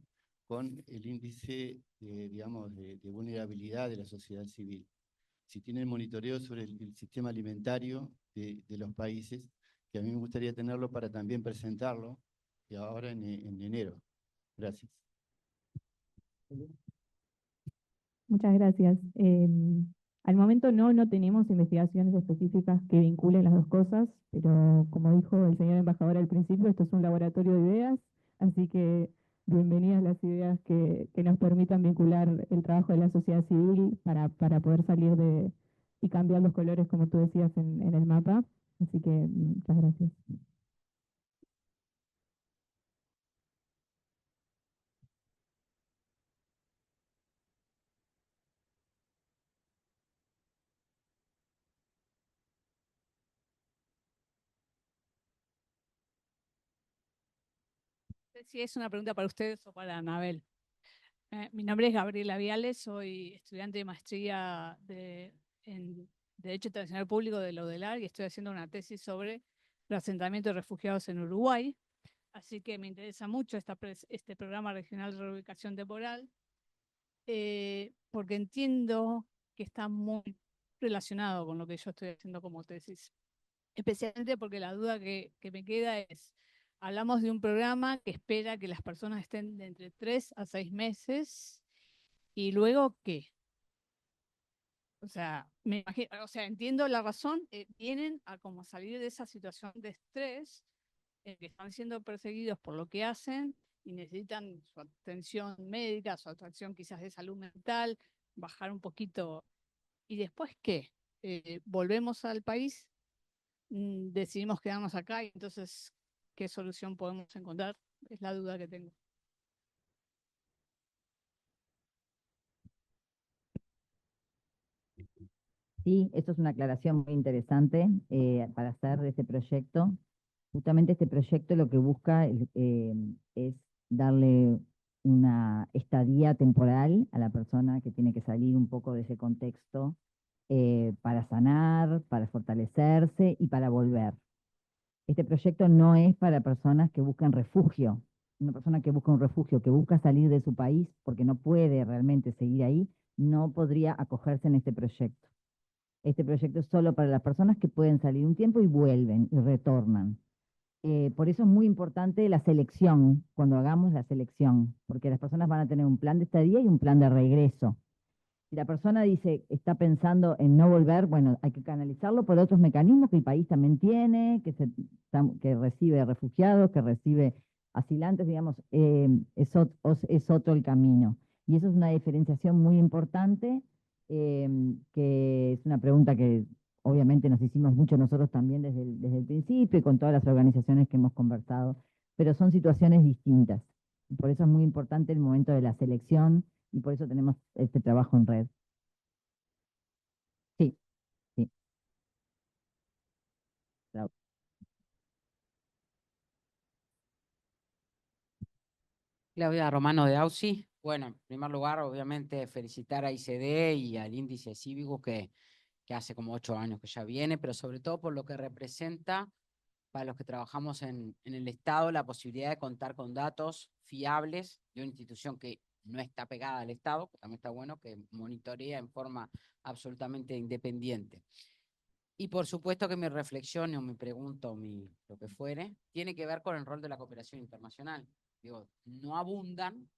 con el índice, digamos, de vulnerabilidad de la sociedad civil. Si tienen monitoreo sobre el sistema alimentario de los países, que a mí me gustaría tenerlo para también presentarlo ahora en enero. Gracias. Muchas gracias. Al momento no tenemos investigaciones específicas que vinculen las dos cosas, pero como dijo el señor embajador al principio, esto es un laboratorio de ideas, así que bienvenidas las ideas que nos permitan vincular el trabajo de la sociedad civil para poder salir y cambiar los colores, como tú decías, en el mapa. Así que muchas gracias. No sé si es una pregunta para ustedes o para Anabel. Mi nombre es Gabriela Viales, soy estudiante de maestría en Derecho Internacional Público de la UDELAR y estoy haciendo una tesis sobre los asentamientos de refugiados en Uruguay. Así que me interesa mucho este programa regional de reubicación temporal, porque entiendo que está muy relacionado con lo que yo estoy haciendo como tesis. Especialmente porque la duda que me queda es, hablamos de un programa que espera que las personas estén de entre 3 a 6 meses, ¿y luego qué? O sea, me imagino, o sea, entiendo la razón, vienen a como salir de esa situación de estrés, que están siendo perseguidos por lo que hacen y necesitan su atención médica, su atención quizás de salud mental, bajar un poquito. ¿Y después qué? ¿Volvemos al país? ¿Decidimos quedarnos acá? Y entonces, ¿qué solución podemos encontrar? Es la duda que tengo. Sí, esto es una aclaración muy interesante para hacer de este proyecto. Justamente este proyecto lo que busca es darle una estadía temporal a la persona que tiene que salir un poco de ese contexto para sanar, para fortalecerse y para volver. Este proyecto no es para personas que buscan refugio. Una persona que busca un refugio, que busca salir de su país porque no puede realmente seguir ahí, no podría acogerse en este proyecto. Este proyecto es solo para las personas que pueden salir un tiempo y vuelven y retornan. Por eso es muy importante la selección, cuando hagamos la selección, porque las personas van a tener un plan de estadía y un plan de regreso. Si la persona dice, está pensando en no volver, bueno, hay que canalizarlo por otros mecanismos que el país también tiene, que recibe refugiados, que recibe asilantes, digamos, es otro el camino. Y eso es una diferenciación muy importante, que es una pregunta que obviamente nos hicimos mucho nosotros también desde el principio y con todas las organizaciones que hemos conversado, pero son situaciones distintas. Por eso es muy importante el momento de la selección y por eso tenemos este trabajo en red. Sí, sí. Claudia Romano de AUSI. Bueno, en primer lugar, obviamente, felicitar a ICD y al índice cívico que hace como 8 años que ya viene, pero sobre todo por lo que representa para los que trabajamos en el Estado, la posibilidad de contar con datos fiables de una institución que no está pegada al Estado, que también está bueno, que monitorea en forma absolutamente independiente. Y por supuesto que mi reflexión o mi pregunta o lo que fuere, tiene que ver con el rol de la cooperación internacional. Digo, no abundan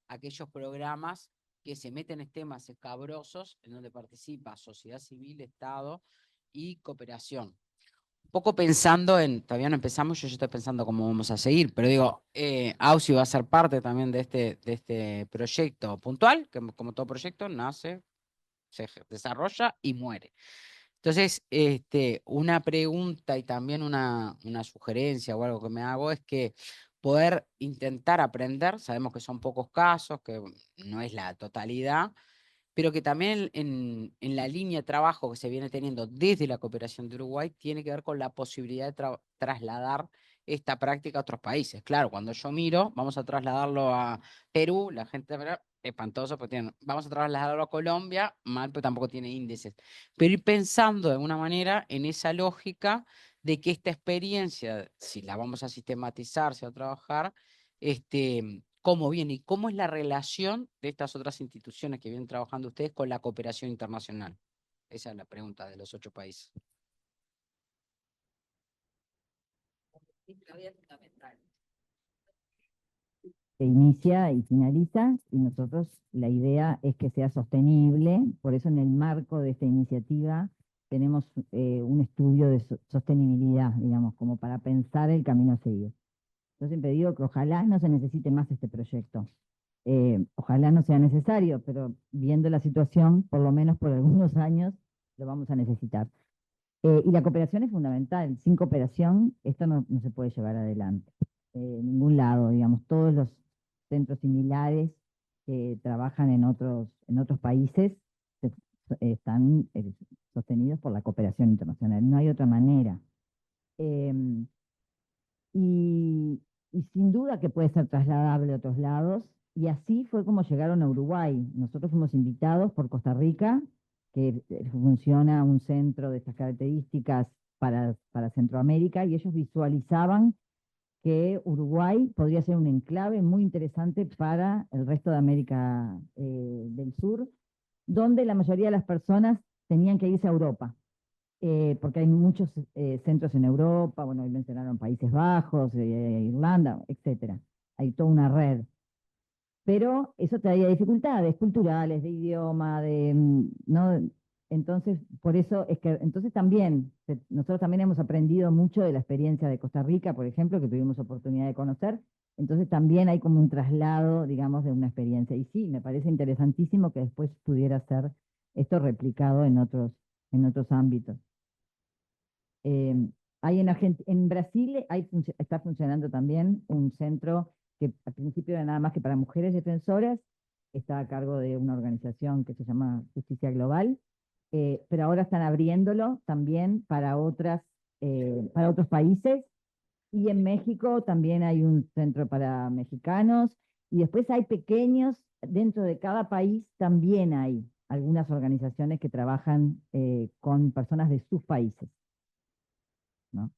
aquellos programas que se meten en temas escabrosos en donde participa sociedad civil, Estado y cooperación. Un poco pensando todavía no empezamos, yo ya estoy pensando cómo vamos a seguir, pero digo, AUSI va a ser parte también de este proyecto puntual, que como todo proyecto nace, se desarrolla y muere. Entonces, una pregunta y también una sugerencia o algo que me hago es que poder intentar aprender, sabemos que son pocos casos, que no es la totalidad, pero que también en la línea de trabajo que se viene teniendo desde la cooperación de Uruguay tiene que ver con la posibilidad de trasladar esta práctica a otros países. Claro, cuando yo miro, vamos a trasladarlo a Perú, la gente verá, espantoso, porque vamos a trasladarlo a Colombia, mal, pero tampoco tiene índices. Pero ir pensando de alguna manera en esa lógica de que esta experiencia, si la vamos a sistematizar, si va a trabajar, cómo viene y cómo es la relación de estas otras instituciones que vienen trabajando ustedes con la cooperación internacional. Esa es la pregunta de los 8 países. Se inicia y finaliza, y nosotros la idea es que sea sostenible, por eso en el marco de esta iniciativa tenemos un estudio de sostenibilidad, digamos, como para pensar el camino a seguir. Yo siempre digo que ojalá no se necesite más este proyecto. Ojalá no sea necesario, pero viendo la situación, por lo menos por algunos años, lo vamos a necesitar. Y la cooperación es fundamental. Sin cooperación, esto no se puede llevar adelante. En ningún lado, digamos, todos los centros similares que trabajan en otros países están sostenidos por la cooperación internacional. No hay otra manera. Y sin duda que puede ser trasladable a otros lados. Y así fue como llegaron a Uruguay. Nosotros fuimos invitados por Costa Rica, que funciona un centro de estas características para Centroamérica, y ellos visualizaban que Uruguay podría ser un enclave muy interesante para el resto de América del Sur, donde la mayoría de las personas tenían que irse a Europa, porque hay muchos centros en Europa, bueno, ahí mencionaron Países Bajos, Irlanda, etcétera. Hay toda una red. Pero eso traía dificultades culturales, de idioma, ¿no? Entonces, por eso es que, entonces también, nosotros también hemos aprendido mucho de la experiencia de Costa Rica, por ejemplo, que tuvimos oportunidad de conocer. Entonces también hay como un traslado, digamos, de una experiencia. Y sí, me parece interesantísimo que después pudiera ser esto replicado en otros ámbitos. Hay en Brasil está funcionando también un centro que al principio era nada más que para mujeres defensoras, está a cargo de una organización que se llama Justicia Global, pero ahora están abriéndolo también para otros países, y en México también hay un centro para mexicanos, y después hay pequeños, dentro de cada país también hay algunas organizaciones que trabajan con personas de sus países, ¿no?